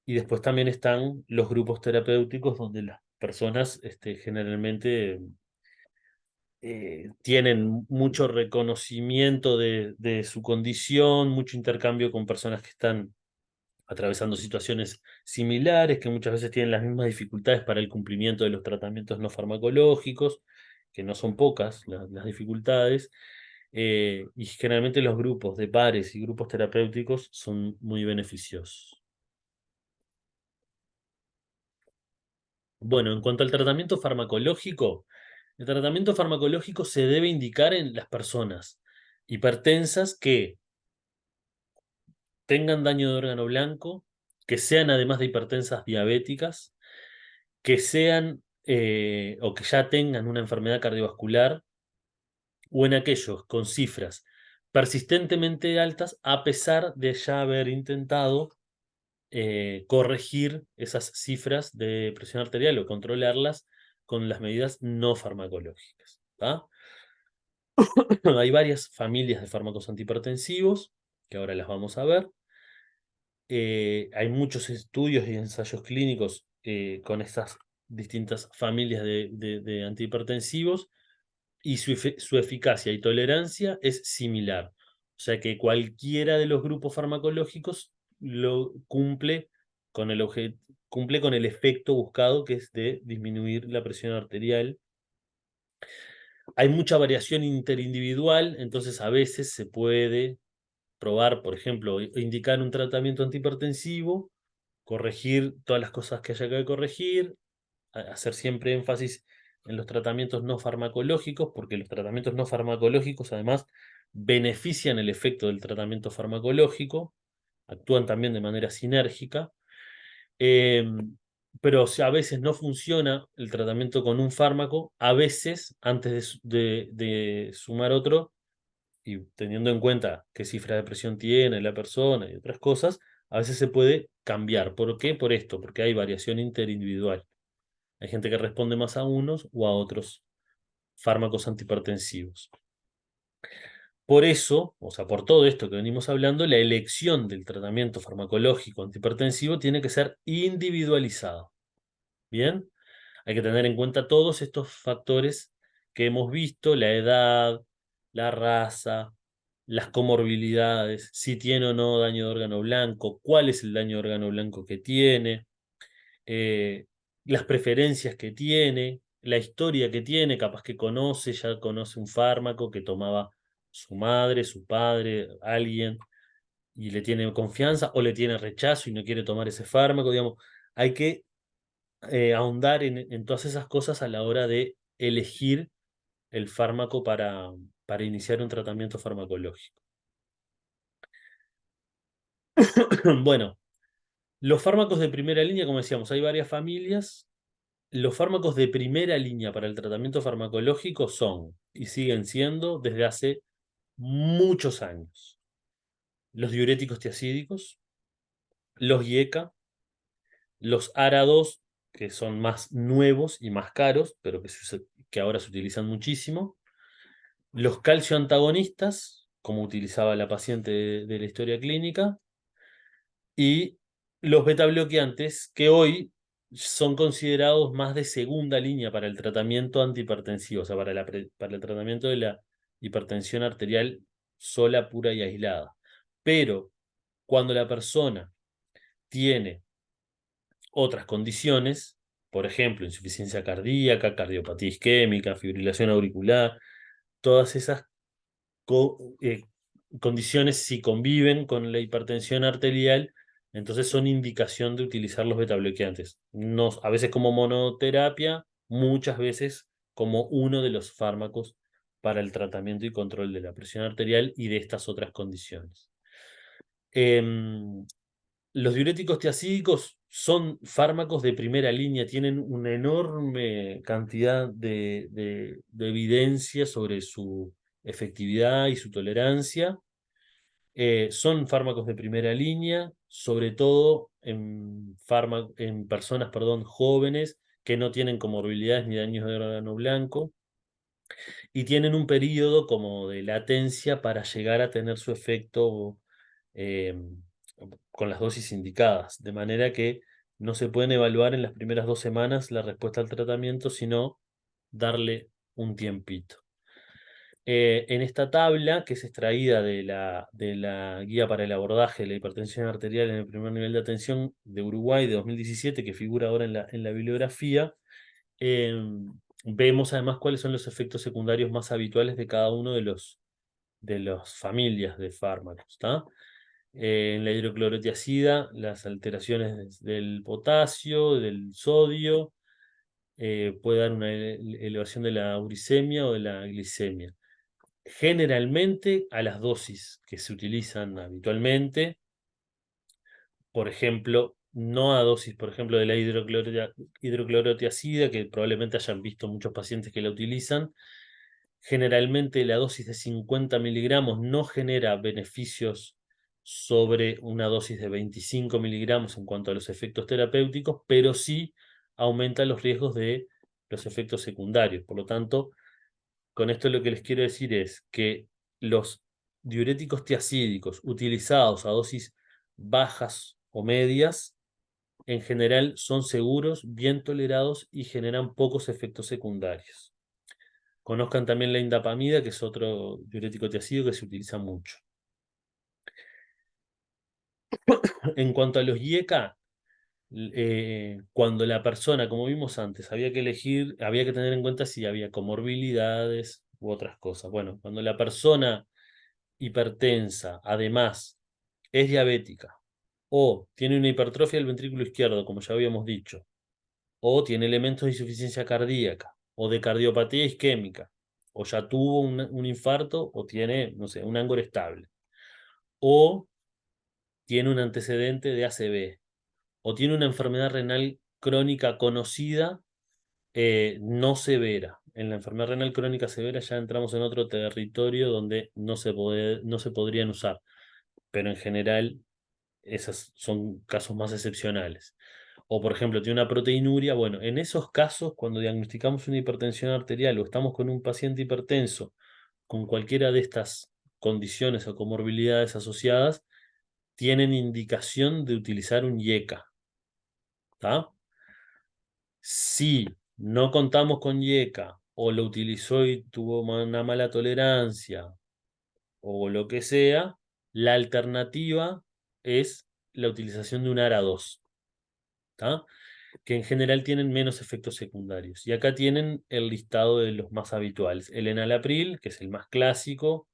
A: y después también están los grupos terapéuticos donde las personas generalmente tienen mucho reconocimiento de su condición, mucho intercambio con personas que están atravesando situaciones similares, que muchas veces tienen las mismas dificultades para el cumplimiento de los tratamientos no farmacológicos, que no son pocas las dificultades, y generalmente los grupos de pares y grupos terapéuticos son muy beneficiosos. Bueno, en cuanto al tratamiento farmacológico, el tratamiento farmacológico se debe indicar en las personas hipertensas que tengan daño de órgano blanco, que sean además de hipertensas diabéticas, que sean o que ya tengan una enfermedad cardiovascular, o en aquellos con cifras persistentemente altas a pesar de ya haber intentado corregir esas cifras de presión arterial o controlarlas con las medidas no farmacológicas. ¿Tá? Hay varias familias de fármacos antihipertensivos, que ahora las vamos a ver. Hay muchos estudios y ensayos clínicos con estas distintas familias de antihipertensivos y su eficacia y tolerancia es similar. O sea que cualquiera de los grupos farmacológicos lo cumple con el efecto buscado, que es de disminuir la presión arterial. Hay mucha variación interindividual, entonces a veces se puede probar, por ejemplo, indicar un tratamiento antihipertensivo, corregir todas las cosas que haya que corregir, hacer siempre énfasis en los tratamientos no farmacológicos, porque los tratamientos no farmacológicos además benefician el efecto del tratamiento farmacológico, actúan también de manera sinérgica, eh, pero si a veces no funciona el tratamiento con un fármaco, a veces antes de sumar otro, y teniendo en cuenta qué cifra de presión tiene la persona y otras cosas, a veces se puede cambiar. ¿Por qué? Por esto, porque hay variación interindividual. Hay gente que responde más a unos o a otros fármacos antihipertensivos. Por eso, o sea, por todo esto que venimos hablando, la elección del tratamiento farmacológico antihipertensivo tiene que ser individualizado. ¿Bien? Hay que tener en cuenta todos estos factores que hemos visto, la edad, la raza, las comorbilidades, si tiene o no daño de órgano blanco, cuál es el daño de órgano blanco que tiene, eh, las preferencias que tiene, la historia que tiene, capaz que conoce, ya conoce un fármaco que tomaba su madre, su padre, alguien, y le tiene confianza o le tiene rechazo y no quiere tomar ese fármaco, digamos, hay que ahondar en todas esas cosas a la hora de elegir el fármaco para iniciar un tratamiento farmacológico. Bueno, los fármacos de primera línea, como decíamos, hay varias familias. Los fármacos de primera línea para el tratamiento farmacológico son y siguen siendo desde hace muchos años los diuréticos tiacídicos, los IECA, los ARA2, que son más nuevos y más caros, pero que ahora se utilizan muchísimo, los calcio antagonistas, como utilizaba la paciente de la historia clínica, y los beta bloqueantes, que hoy son considerados más de segunda línea para el tratamiento antihipertensivo, o sea, para el tratamiento de la hipertensión arterial sola, pura y aislada. Pero cuando la persona tiene otras condiciones, por ejemplo, insuficiencia cardíaca, cardiopatía isquémica, fibrilación auricular, todas esas co- eh, condiciones, si conviven con la hipertensión arterial, entonces son indicación de utilizar los betabloqueantes. No, a veces como monoterapia, muchas veces como uno de los fármacos para el tratamiento y control de la presión arterial y de estas otras condiciones. Em, los diuréticos tiacídicos son fármacos de primera línea, tienen una enorme cantidad de evidencia sobre su efectividad y su tolerancia. Son fármacos de primera línea, sobre todo en personas, perdón, jóvenes que no tienen comorbilidades ni daños de órgano blanco y tienen un periodo como de latencia para llegar a tener su efecto eh, con las dosis indicadas, de manera que no se pueden evaluar en las primeras 2 semanas la respuesta al tratamiento, sino darle un tiempito. En esta tabla, que es extraída de la Guía para el abordaje de la hipertensión arterial en el primer nivel de atención de Uruguay de 2017, que figura ahora en la bibliografía, eh, vemos además cuáles son los efectos secundarios más habituales de cada uno de las familias de fármacos. ¿Tá? En la hidroclorotiazida, las alteraciones del potasio, del sodio, puede dar una elevación de la uricemia o de la glicemia. Generalmente a las dosis que se utilizan habitualmente, por ejemplo, no a dosis, por ejemplo, de la hidroclorotiazida, que probablemente hayan visto muchos pacientes que la utilizan, Generalmente la dosis de 50 miligramos no genera beneficios sobre una dosis de 25 miligramos en cuanto a los efectos terapéuticos, pero sí aumenta los riesgos de los efectos secundarios. Por lo tanto, con esto lo que les quiero decir es que los diuréticos tiacídicos utilizados a dosis bajas o medias, en general son seguros, bien tolerados y generan pocos efectos secundarios. Conozcan también la indapamida, que es otro diurético tiacídico que se utiliza mucho. En cuanto a los IECA, cuando la persona, como vimos antes, había que elegir, había que tener en cuenta si había comorbilidades u otras cosas. Bueno, cuando la persona hipertensa, además, es diabética o tiene una hipertrofia del ventrículo izquierdo, como ya habíamos dicho, o tiene elementos de insuficiencia cardíaca o de cardiopatía isquémica, o ya tuvo un infarto o tiene, no sé, un ángulo estable, o tiene un antecedente de ACV, o tiene una enfermedad renal crónica conocida, no severa. En la enfermedad renal crónica severa ya entramos en otro territorio donde no se podrían usar, pero en general esos son casos más excepcionales. O, por ejemplo, tiene una proteinuria. Bueno, en esos casos, cuando diagnosticamos una hipertensión arterial o estamos con un paciente hipertenso con cualquiera de estas condiciones o comorbilidades asociadas, tienen indicación de utilizar un IECA. ¿Tá? Si no contamos con IECA o lo utilizó y tuvo una mala tolerancia o lo que sea, la alternativa es la utilización de un ARA2, ¿tá? Que en general tienen menos efectos secundarios. Y acá tienen el listado de los más habituales. El enalapril, que es el más clásico.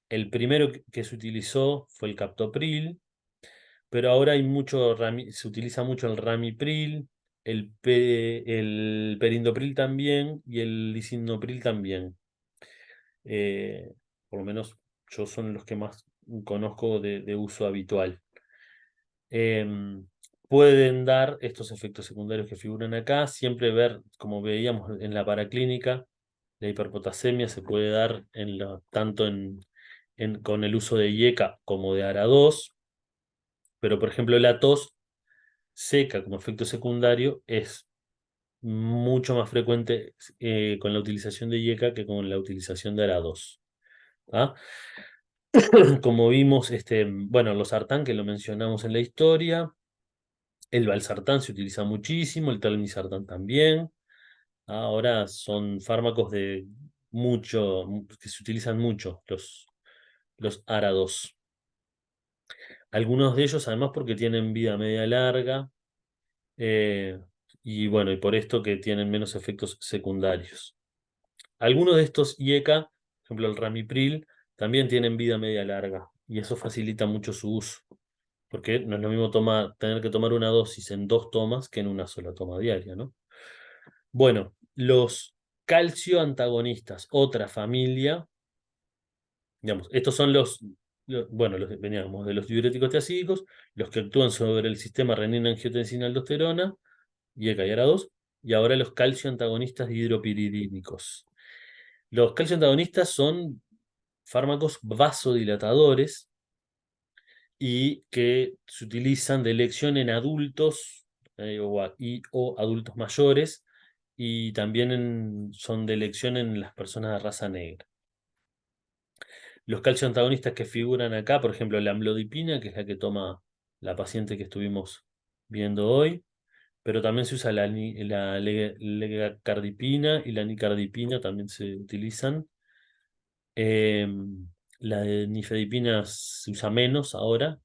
A: El primero que se utilizó fue el captopril, pero ahora hay mucho, se utiliza mucho el ramipril, el perindopril también y el lisinopril también. Eh, por lo menos yo son los que más conozco de uso habitual. Em, Pueden dar estos efectos secundarios que figuran acá, siempre ver, como veíamos en la paraclínica, la hiperpotasemia se puede dar tanto con el uso de IECA como de ARA2, pero por ejemplo la tos seca como efecto secundario es mucho más frecuente con la utilización de IECA que con la utilización de ARA2. ¿Ah? Como vimos, bueno, los sartán que lo mencionamos en la historia, el valsartán se utiliza muchísimo, el telmisartán también. Ahora son fármacos que se utilizan mucho, los ARA2. Algunos de ellos, además, porque tienen vida media larga, eh, y bueno, y por esto que tienen menos efectos secundarios. Algunos de estos IECA, por ejemplo el ramipril, también tienen vida media larga, y eso facilita mucho su uso, porque no es lo mismo tener que tomar una dosis en 2 tomas que en una sola toma diaria, ¿no? Bueno, los calcio antagonistas, otra familia, digamos, estos son bueno, veníamos de los diuréticos tiacídicos, los que actúan sobre el sistema renina-angiotensina-aldosterona, y ECA-2, y ahora los calcio antagonistas hidropiridínicos. Los calcio antagonistas son fármacos vasodilatadores y que se utilizan de elección en adultos o adultos mayores, y también son de elección en las personas de raza negra. Los calcio antagonistas que figuran acá, por ejemplo, la amlodipina, que es la que toma la paciente que estuvimos viendo hoy, pero también se usa la legacardipina y la nicardipina, también se utilizan. La de nifedipina se usa menos ahora,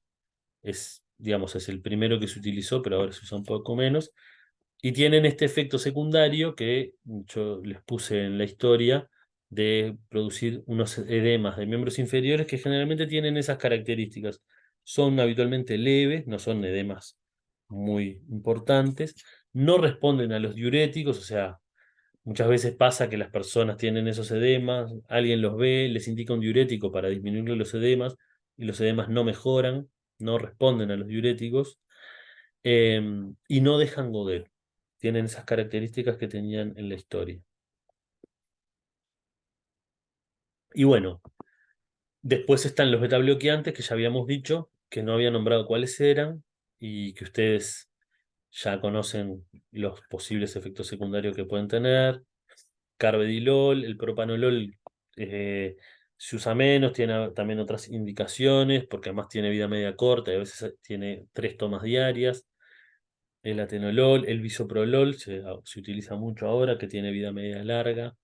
A: digamos, es el primero que se utilizó, pero ahora se usa un poco menos. Y tienen este efecto secundario que yo les puse en la historia de producir unos edemas de miembros inferiores que generalmente tienen esas características. Son habitualmente leves, no son edemas muy importantes, no responden a los diuréticos, o sea, muchas veces pasa que las personas tienen esos edemas, alguien los ve, les indica un diurético para disminuir los edemas, y los edemas no mejoran, no responden a los diuréticos, y no dejan goder. Tienen esas características que tenían en la historia. Y bueno, después están los beta bloqueantes que ya habíamos dicho, que no había nombrado cuáles eran y que ustedes ya conocen los posibles efectos secundarios que pueden tener. Carvedilol, el propanolol se usa menos, tiene también otras indicaciones, porque además tiene vida media corta y a veces tiene 3 tomas diarias. El atenolol, el bisoprolol se utiliza mucho ahora, que tiene vida media larga.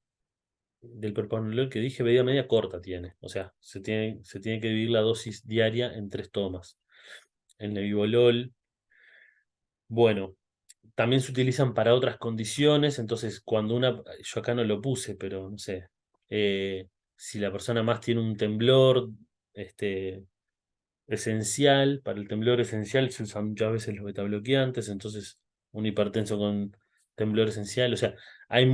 A: Del propanolol que dije, vida media corta tiene. O sea, se tiene que dividir la dosis diaria en 3 tomas. El nebivolol, bueno, también se utilizan para otras condiciones, entonces yo acá no lo puse, pero no sé, si la persona más tiene un temblor este, esencial, para el temblor esencial se usan muchas veces los betabloqueantes, entonces un hipertenso con temblor esencial, o sea, hay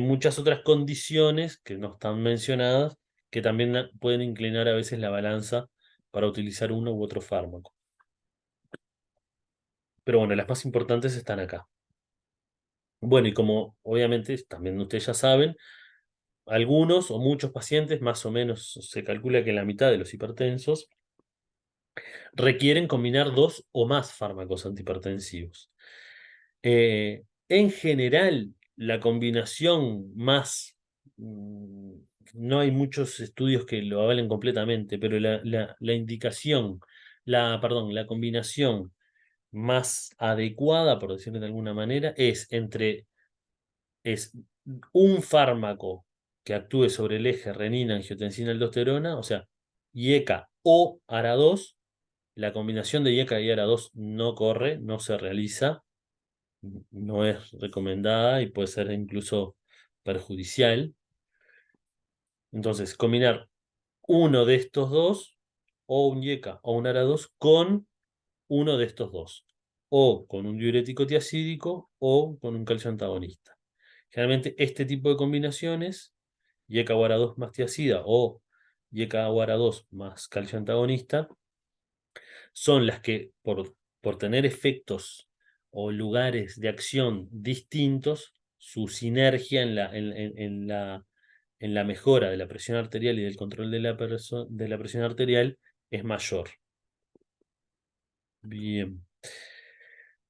A: muchas otras condiciones que no están mencionadas que también pueden inclinar a veces la balanza para utilizar uno u otro fármaco. Pero bueno, las más importantes están acá. Bueno, y como obviamente también ustedes ya saben, algunos o muchos pacientes, más o menos se calcula que la mitad de los hipertensos, requieren combinar 2 o más fármacos antihipertensivos. En general, la combinación más, mm, no hay muchos estudios que lo avalen completamente, pero la indicación, perdón, la combinación más adecuada, por decirlo de alguna manera, es un fármaco que actúe sobre el eje renina-angiotensina-aldosterona, o sea, IECA o ARA2. La combinación de IECA y ARA2 no corre, no se realiza, no es recomendada y puede ser incluso perjudicial. Entonces, combinar uno de estos dos, o un IECA o un ARA2, con uno de estos dos, o con un diurético tiacídico o con un calcio antagonista. Generalmente este tipo de combinaciones, YK-ARA2 más tiacida o YK-ARA2 más calcio antagonista, son las que por tener efectos o lugares de acción distintos, su sinergia en la mejora de la presión arterial y del control de la presión arterial es mayor. Bien.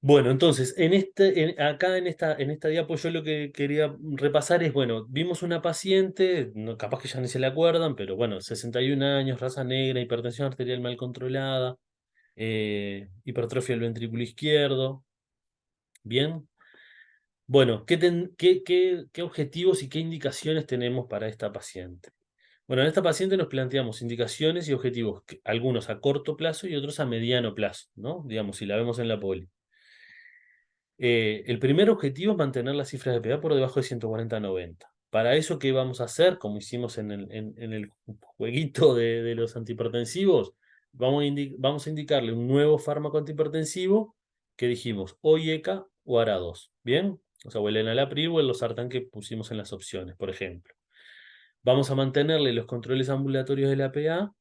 A: Bueno, entonces, acá en esta diapo yo lo que quería repasar es, bueno, vimos una paciente, capaz que ya ni se le acuerdan, pero bueno, 61 años, raza negra, hipertensión arterial mal controlada, hipertrofia del ventrículo izquierdo, ¿bien? Bueno, ¿qué objetivos y qué indicaciones tenemos para esta paciente? Bueno, en esta paciente nos planteamos indicaciones y objetivos, algunos a corto plazo y otros a mediano plazo, ¿no? Digamos, si la vemos en la poli. El primer objetivo es mantener las cifras de PA por debajo de 140-90. Para eso, ¿qué vamos a hacer? Como hicimos en el jueguito de los antihipertensivos, vamos a indicarle un nuevo fármaco antihipertensivo que dijimos o IECA o ARA2. ¿Bien? O sea, o el enalapril o el losartán que pusimos en las opciones, por ejemplo. Vamos a mantenerle los controles ambulatorios de la PA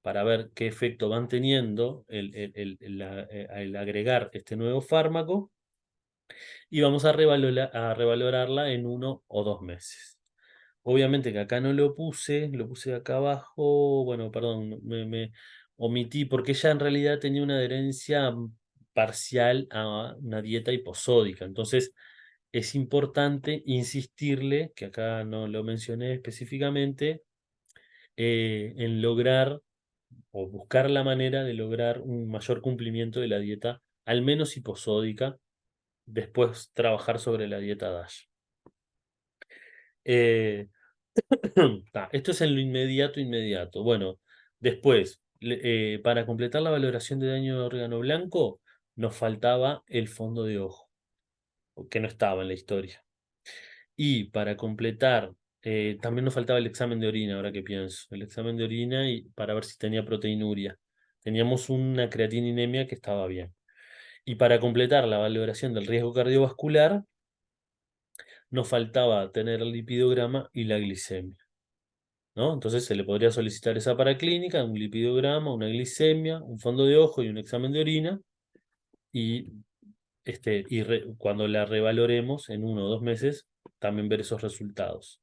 A: para ver qué efecto van teniendo el agregar este nuevo fármaco y vamos a revalorarla en 1 o 2 meses. Obviamente que acá no lo puse acá abajo, bueno, perdón, me omití porque ella en realidad tenía una adherencia parcial a una dieta hiposódica. Entonces es importante insistirle, que acá no lo mencioné específicamente, en lograr o buscar la manera de lograr un mayor cumplimiento de la dieta, al menos hiposódica, después trabajar sobre la dieta DASH. Eh, esto es en lo inmediato, inmediato. Bueno, después, para completar la valoración de daño de órgano blanco, nos faltaba el fondo de ojo, que no estaba en la historia. Y para completar, también nos faltaba el examen de orina, ahora que pienso. El examen de orina y para ver si tenía proteinuria. Teníamos una creatininemia que estaba bien. Y para completar la valoración del riesgo cardiovascular, nos faltaba tener el lipidograma y la glicemia, ¿no? Entonces se le podría solicitar esa paraclínica, un lipidograma, una glicemia, un fondo de ojo y un examen de orina, y, cuando la revaloremos en 1 o 2 meses, también ver esos resultados.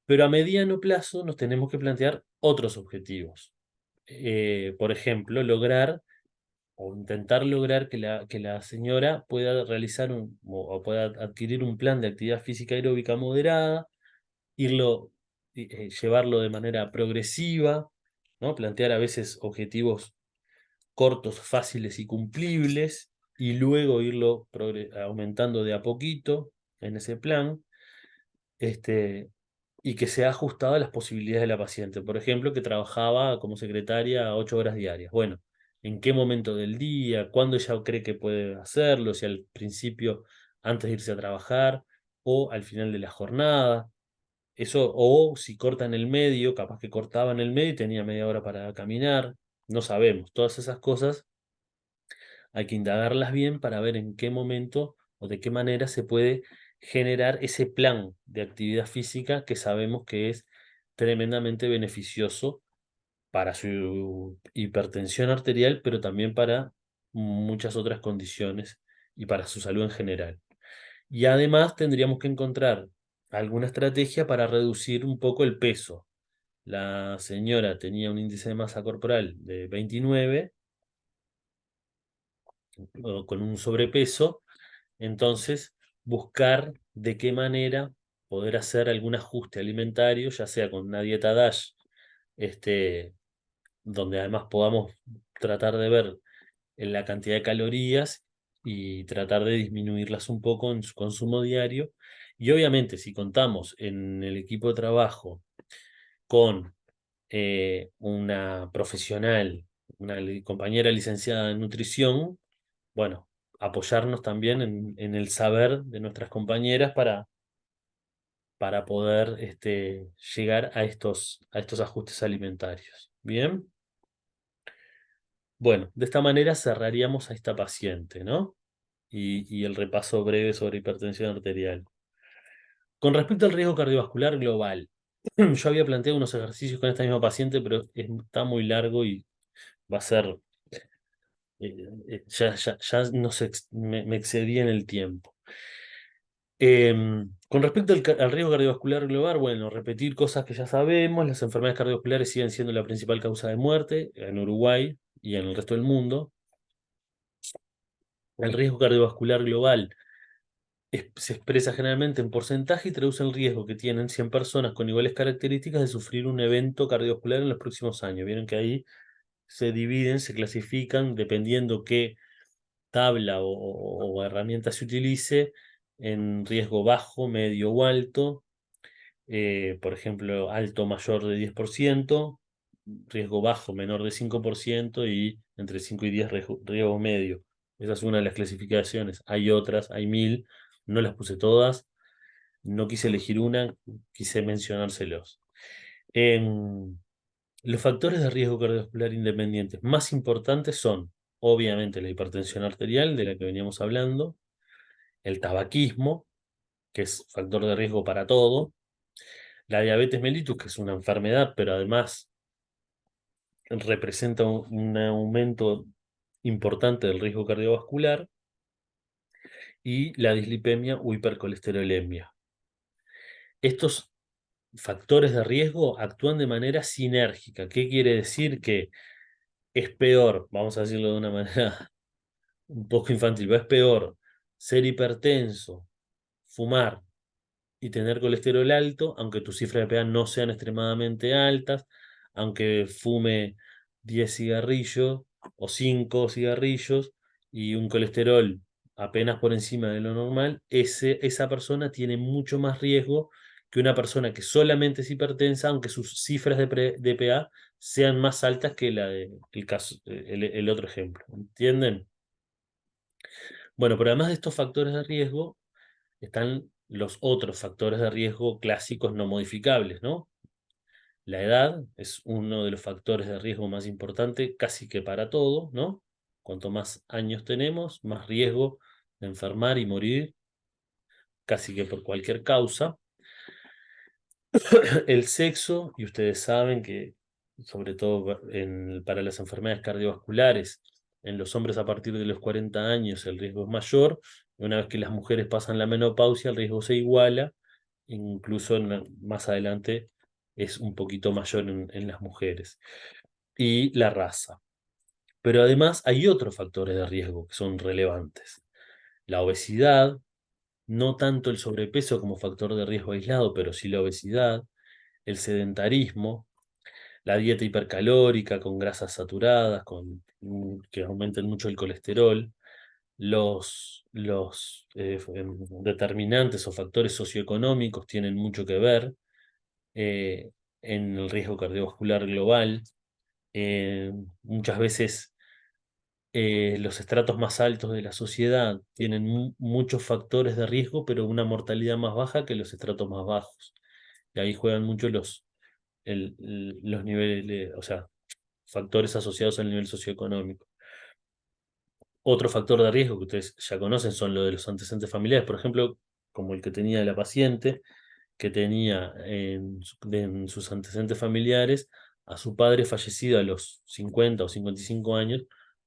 A: Pero a mediano plazo nos tenemos que plantear otros objetivos. Por ejemplo, lograr o intentar lograr que la señora pueda realizar o pueda adquirir un plan de actividad física aeróbica moderada, irlo, llevarlo de manera progresiva, ¿no? Plantear a veces objetivos cortos, fáciles y cumplibles, y luego irlo aumentando de a poquito en ese plan, este, y que sea ajustado a las posibilidades de la paciente. Por ejemplo, que trabajaba como secretaria 8 horas diarias. Bueno, ¿en qué momento del día? ¿Cuándo ella cree que puede hacerlo? Si al principio, antes de irse a trabajar, o al final de la jornada. Eso, o si corta en el medio, capaz que cortaba en el medio y tenía media hora para caminar. No sabemos. Todas esas cosas hay que indagarlas bien para ver en qué momento o de qué manera se puede generar ese plan de actividad física que sabemos que es tremendamente beneficioso para su hipertensión arterial, pero también para muchas otras condiciones y para su salud en general. Y además tendríamos que encontrar alguna estrategia para reducir un poco el peso. La señora tenía un índice de masa corporal de 29, o con un sobrepeso. Entonces, buscar de qué manera poder hacer algún ajuste alimentario, ya sea con una dieta DASH, este, donde además podamos tratar de ver en la cantidad de calorías y tratar de disminuirlas un poco en su consumo diario. Y obviamente, si contamos en el equipo de trabajo con una profesional, una compañera licenciada en nutrición, bueno, apoyarnos también en el saber de nuestras compañeras para poder llegar a estos ajustes alimentarios. Bien, bueno, de esta manera cerraríamos a esta paciente, ¿no? Y el repaso breve sobre hipertensión arterial. Con respecto al riesgo cardiovascular global, yo había planteado unos ejercicios con esta misma paciente, pero está muy largo y va a ser, ya no sé, me excedí en el tiempo. Con respecto al riesgo cardiovascular global, bueno, repetir cosas que ya sabemos, las enfermedades cardiovasculares siguen siendo la principal causa de muerte en Uruguay y en el resto del mundo. El riesgo cardiovascular global se expresa generalmente en porcentaje y traduce el riesgo que tienen 100 personas con iguales características de sufrir un evento cardiovascular en los próximos años. Vieron que ahí se dividen, se clasifican, dependiendo qué tabla o herramienta se utilice, en riesgo bajo, medio o alto. Por ejemplo, alto mayor de 10%, riesgo bajo menor de 5% y entre 5 y 10 riesgo medio. Esa es una de las clasificaciones. Hay otras, hay 1000, no las puse todas, no quise elegir una, quise mencionárselos. Em, los factores de riesgo cardiovascular independientes más importantes son, obviamente, la hipertensión arterial, de la que veníamos hablando, el tabaquismo, que es factor de riesgo para todo, la diabetes mellitus, que es una enfermedad, pero además representa un aumento importante del riesgo cardiovascular, y la dislipemia o hipercolesterolemia. Estos factores de riesgo actúan de manera sinérgica. ¿Qué quiere decir? Que es peor, vamos a decirlo de una manera un poco infantil, pero es peor ser hipertenso, fumar y tener colesterol alto, aunque tus cifras de pH no sean extremadamente altas, aunque fume 10 cigarrillos o 5 cigarrillos y un colesterol apenas por encima de lo normal, esa persona tiene mucho más riesgo que una persona que solamente es hipertensa, aunque sus cifras de pH sean más altas que la de el otro ejemplo. ¿Entienden? Bueno, pero además de estos factores de riesgo, están los otros factores de riesgo clásicos no modificables, ¿no? La edad es uno de los factores de riesgo más importante casi que para todo, ¿no? Cuanto más años tenemos, más riesgo de enfermar y morir, casi que por cualquier causa. El sexo, y ustedes saben que, sobre todo para las enfermedades cardiovasculares, en los hombres a partir de los 40 años el riesgo es mayor. Una vez que las mujeres pasan la menopausia, el riesgo se iguala. incluso más adelante es un poquito mayor en las mujeres. Y la raza. Pero además hay otros factores de riesgo que son relevantes. La obesidad, no tanto el sobrepeso como factor de riesgo aislado, pero sí la obesidad, el sedentarismo, la dieta hipercalórica con grasas saturadas, que aumenten mucho el colesterol, los determinantes o factores socioeconómicos tienen mucho que ver eh, en el riesgo cardiovascular global. Muchas veces los estratos más altos de la sociedad tienen muchos factores de riesgo, pero una mortalidad más baja que los estratos más bajos. Y ahí juegan mucho los niveles, o sea, factores asociados al nivel socioeconómico. Otro factor de riesgo que ustedes ya conocen son lo de los antecedentes familiares, por ejemplo, como el que tenía la paciente, que tenía en sus antecedentes familiares a su padre fallecido a los 50 o 55 años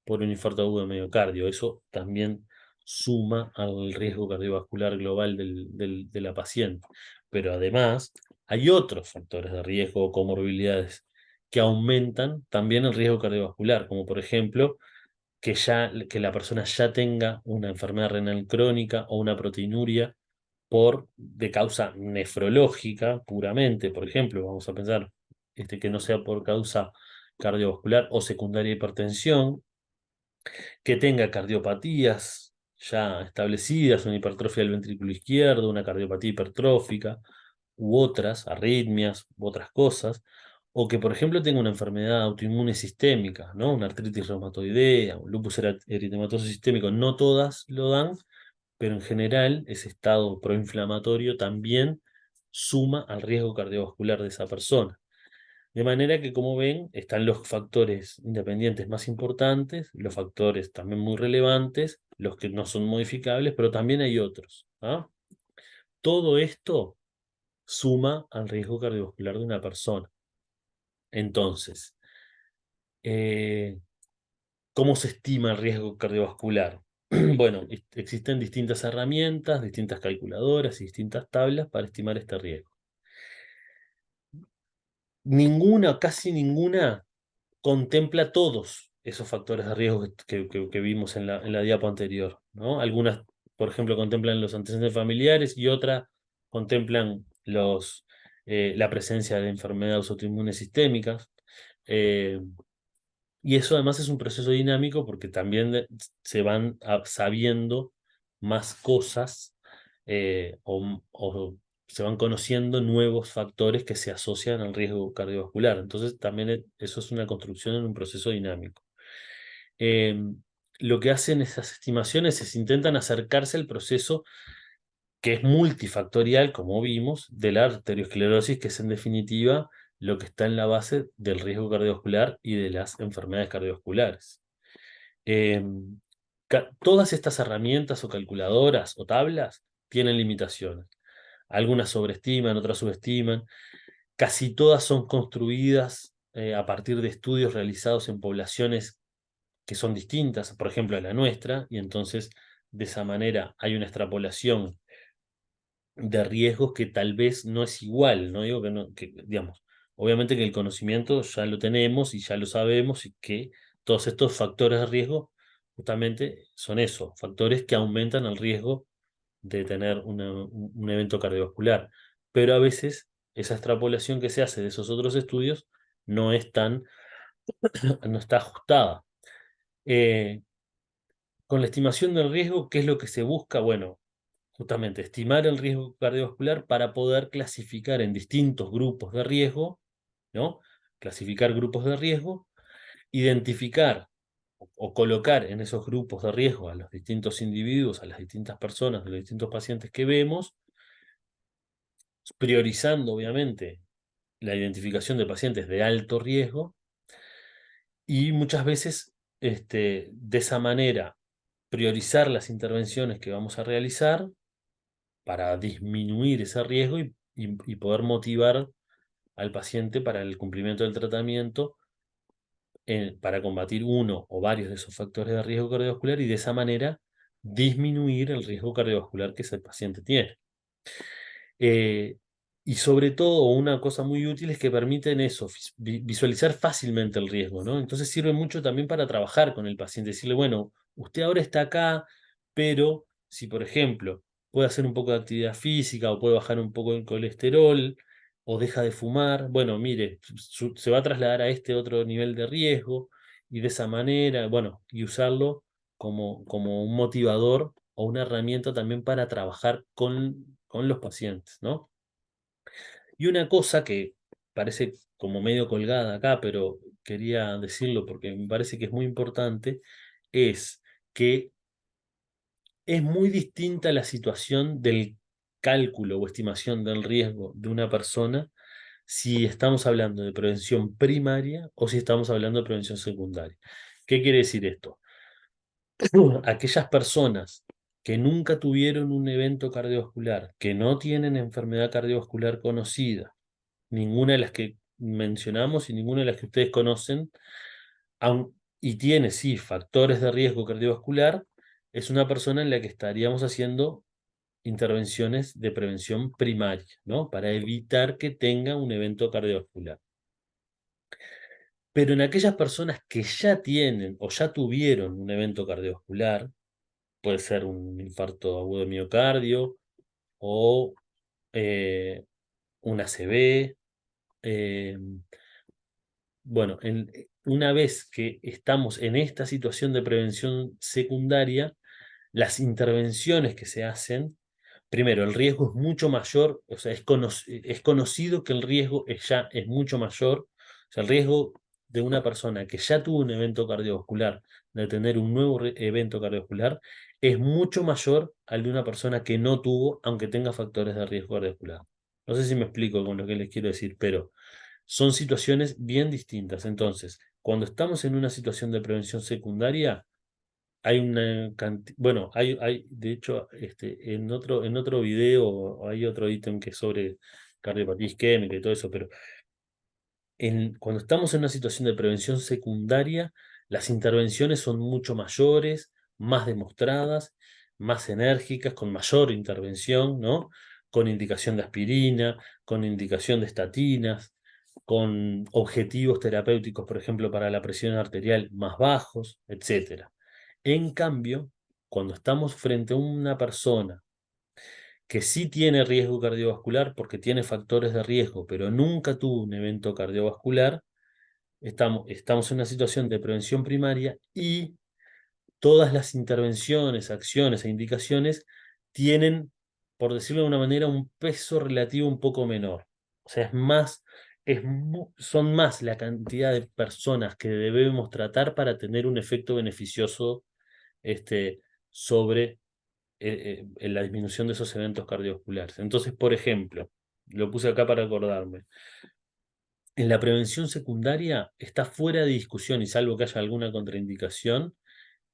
A: por un infarto agudo de miocardio. Eso también suma al riesgo cardiovascular global de la paciente. Pero además hay otros factores de riesgo o comorbilidades que aumentan también el riesgo cardiovascular, como por ejemplo que la persona ya tenga una enfermedad renal crónica o una proteinuria de causa nefrológica puramente, por ejemplo, vamos a pensar que no sea por causa cardiovascular o secundaria hipertensión, que tenga cardiopatías ya establecidas, una hipertrofia del ventrículo izquierdo, una cardiopatía hipertrófica, u otras, arritmias, u otras cosas, o que, por ejemplo, tenga una enfermedad autoinmune sistémica, ¿no? Una artritis reumatoidea, un lupus eritematoso sistémico, no todas lo dan, pero en general ese estado proinflamatorio también suma al riesgo cardiovascular de esa persona. De manera que, como ven, están los factores independientes más importantes, los factores también muy relevantes, los que no son modificables, pero también hay otros. ¿Ah? Todo esto suma al riesgo cardiovascular de una persona. Entonces, eh, ¿cómo se estima el riesgo cardiovascular? Bueno, existen distintas herramientas, distintas calculadoras y distintas tablas para estimar este riesgo. Ninguna, casi ninguna, contempla todos esos factores de riesgo que vimos en la diapo anterior, ¿no? Algunas, por ejemplo, contemplan los antecedentes familiares y otras contemplan la presencia de enfermedades autoinmunes sistémicas. Eh, y eso además es un proceso dinámico porque también se van sabiendo más cosas o se van conociendo nuevos factores que se asocian al riesgo cardiovascular. Entonces también eso es una construcción en un proceso dinámico. Eh, lo que hacen esas estimaciones es intentan acercarse al proceso que es multifactorial, como vimos, de la arteriosclerosis, que es en definitiva lo que está en la base del riesgo cardiovascular y de las enfermedades cardiovasculares. Eh, Todas estas herramientas o calculadoras o tablas tienen limitaciones. Algunas sobreestiman, otras subestiman. Casi todas son construidas a partir de estudios realizados en poblaciones que son distintas, por ejemplo, a la nuestra, y entonces de esa manera hay una extrapolación de riesgos que tal vez no es igual, no digo que no, digamos, obviamente que el conocimiento ya lo tenemos y ya lo sabemos y que todos estos factores de riesgo justamente son eso, factores que aumentan el riesgo de tener un evento cardiovascular. Pero a veces esa extrapolación que se hace de esos otros estudios no es no está ajustada. Eh, con la estimación del riesgo, ¿qué es lo que se busca? Bueno, justamente estimar el riesgo cardiovascular para poder clasificar en distintos grupos de riesgo, ¿no? Clasificar grupos de riesgo, identificar o colocar en esos grupos de riesgo a los distintos individuos, a las distintas personas, a los distintos pacientes que vemos, priorizando obviamente la identificación de pacientes de alto riesgo y muchas veces de esa manera priorizar las intervenciones que vamos a realizar para disminuir ese riesgo y poder motivar al paciente para el cumplimiento del tratamiento para combatir uno o varios de esos factores de riesgo cardiovascular y de esa manera disminuir el riesgo cardiovascular que ese paciente tiene. Eh, y sobre todo, una cosa muy útil es que permiten eso, visualizar fácilmente el riesgo, ¿no? Entonces sirve mucho también para trabajar con el paciente, decirle, bueno, usted ahora está acá, pero si, por ejemplo, puede hacer un poco de actividad física o puede bajar un poco el colesterol o deja de fumar, bueno, mire, se va a trasladar a este otro nivel de riesgo y de esa manera, bueno, y usarlo como un motivador o una herramienta también para trabajar con los pacientes, ¿no? Y una cosa que parece como medio colgada acá, pero quería decirlo porque me parece que es muy importante, es que es muy distinta la situación del cálculo o estimación del riesgo de una persona si estamos hablando de prevención primaria o si estamos hablando de prevención secundaria. ¿Qué quiere decir esto? Aquellas personas que nunca tuvieron un evento cardiovascular, que no tienen enfermedad cardiovascular conocida, ninguna de las que mencionamos y ninguna de las que ustedes conocen, y tiene, sí, factores de riesgo cardiovascular, es una persona en la que estaríamos haciendo intervenciones de prevención primaria, ¿no? Para evitar que tenga un evento cardiovascular. Pero en aquellas personas que ya tienen o ya tuvieron un evento cardiovascular, puede ser un infarto agudo de miocardio o un ACV. eh, bueno, una vez que estamos en esta situación de prevención secundaria, las intervenciones que se hacen, primero, el riesgo es mucho mayor, o sea, es conocido que el riesgo ya es mucho mayor, o sea, el riesgo de una persona que ya tuvo un evento cardiovascular, de tener un nuevo evento cardiovascular, es mucho mayor al de una persona que no tuvo, aunque tenga factores de riesgo cardiovascular. No sé si me explico con lo que les quiero decir, pero son situaciones bien distintas. Entonces, cuando estamos en una situación de prevención secundaria, hay una cantidad, bueno, de hecho, en otro video hay otro ítem que es sobre cardiopatía isquémica y todo eso, pero cuando estamos en una situación de prevención secundaria, las intervenciones son mucho mayores, más demostradas, más enérgicas, con mayor intervención, ¿no? Con indicación de aspirina, con indicación de estatinas, con objetivos terapéuticos, por ejemplo, para la presión arterial más bajos, etcétera. En cambio, cuando estamos frente a una persona que sí tiene riesgo cardiovascular porque tiene factores de riesgo, pero nunca tuvo un evento cardiovascular, estamos en una situación de prevención primaria y todas las intervenciones, acciones e indicaciones tienen, por decirlo de una manera, un peso relativo un poco menor. O sea, son más la cantidad de personas que debemos tratar para tener un efecto beneficioso sobre en la disminución de esos eventos cardiovasculares. Entonces, por ejemplo, lo puse acá para acordarme. En la prevención secundaria está fuera de discusión, y salvo que haya alguna contraindicación,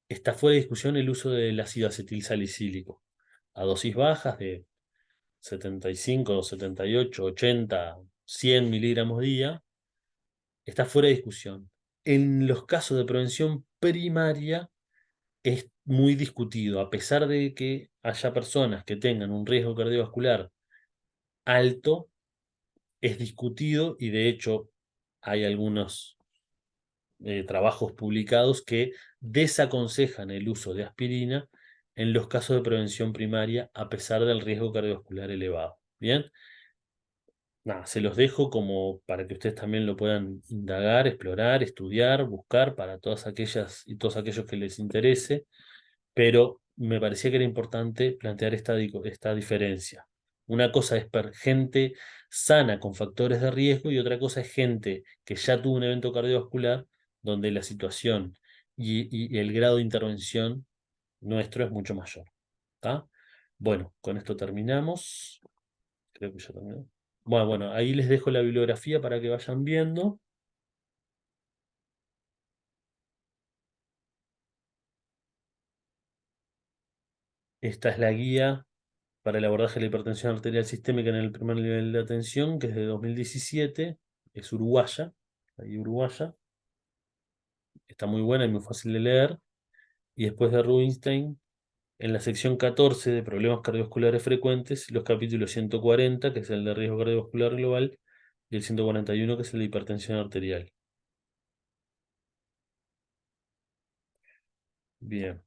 A: está fuera de discusión el uso del ácido acetilsalicílico a dosis bajas de 75, 78, 80, 100 miligramos día, está fuera de discusión. En los casos de prevención primaria es muy discutido, a pesar de que haya personas que tengan un riesgo cardiovascular alto, es discutido y de hecho hay algunos trabajos publicados que desaconsejan el uso de aspirina en los casos de prevención primaria a pesar del riesgo cardiovascular elevado. Bien, nada, se los dejo como para que ustedes también lo puedan indagar, explorar, estudiar, buscar para todas aquellas y todos aquellos que les interese, pero me parecía que era importante plantear esta diferencia. Una cosa es gente sana con factores de riesgo y otra cosa es gente que ya tuvo un evento cardiovascular donde la situación y el grado de intervención nuestro es mucho mayor. ¿Tá? Bueno, con esto terminamos. Creo que ya terminó. Bueno, ahí les dejo la bibliografía para que vayan viendo. Esta es la guía para el abordaje de la hipertensión arterial sistémica en el primer nivel de atención, que es de 2017, es uruguaya, ahí uruguaya, está muy buena y muy fácil de leer. Y después de Rubinstein en la sección 14 de problemas cardiovasculares frecuentes, los capítulos 140, que es el de riesgo cardiovascular global, y el 141, que es el de hipertensión arterial. Bien,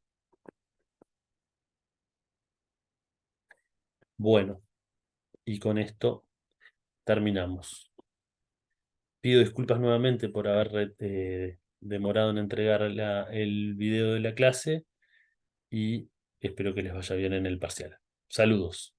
A: bueno, y con esto terminamos. Pido disculpas nuevamente por haber demorado en entregar el video de la clase y espero que les vaya bien en el parcial. Saludos.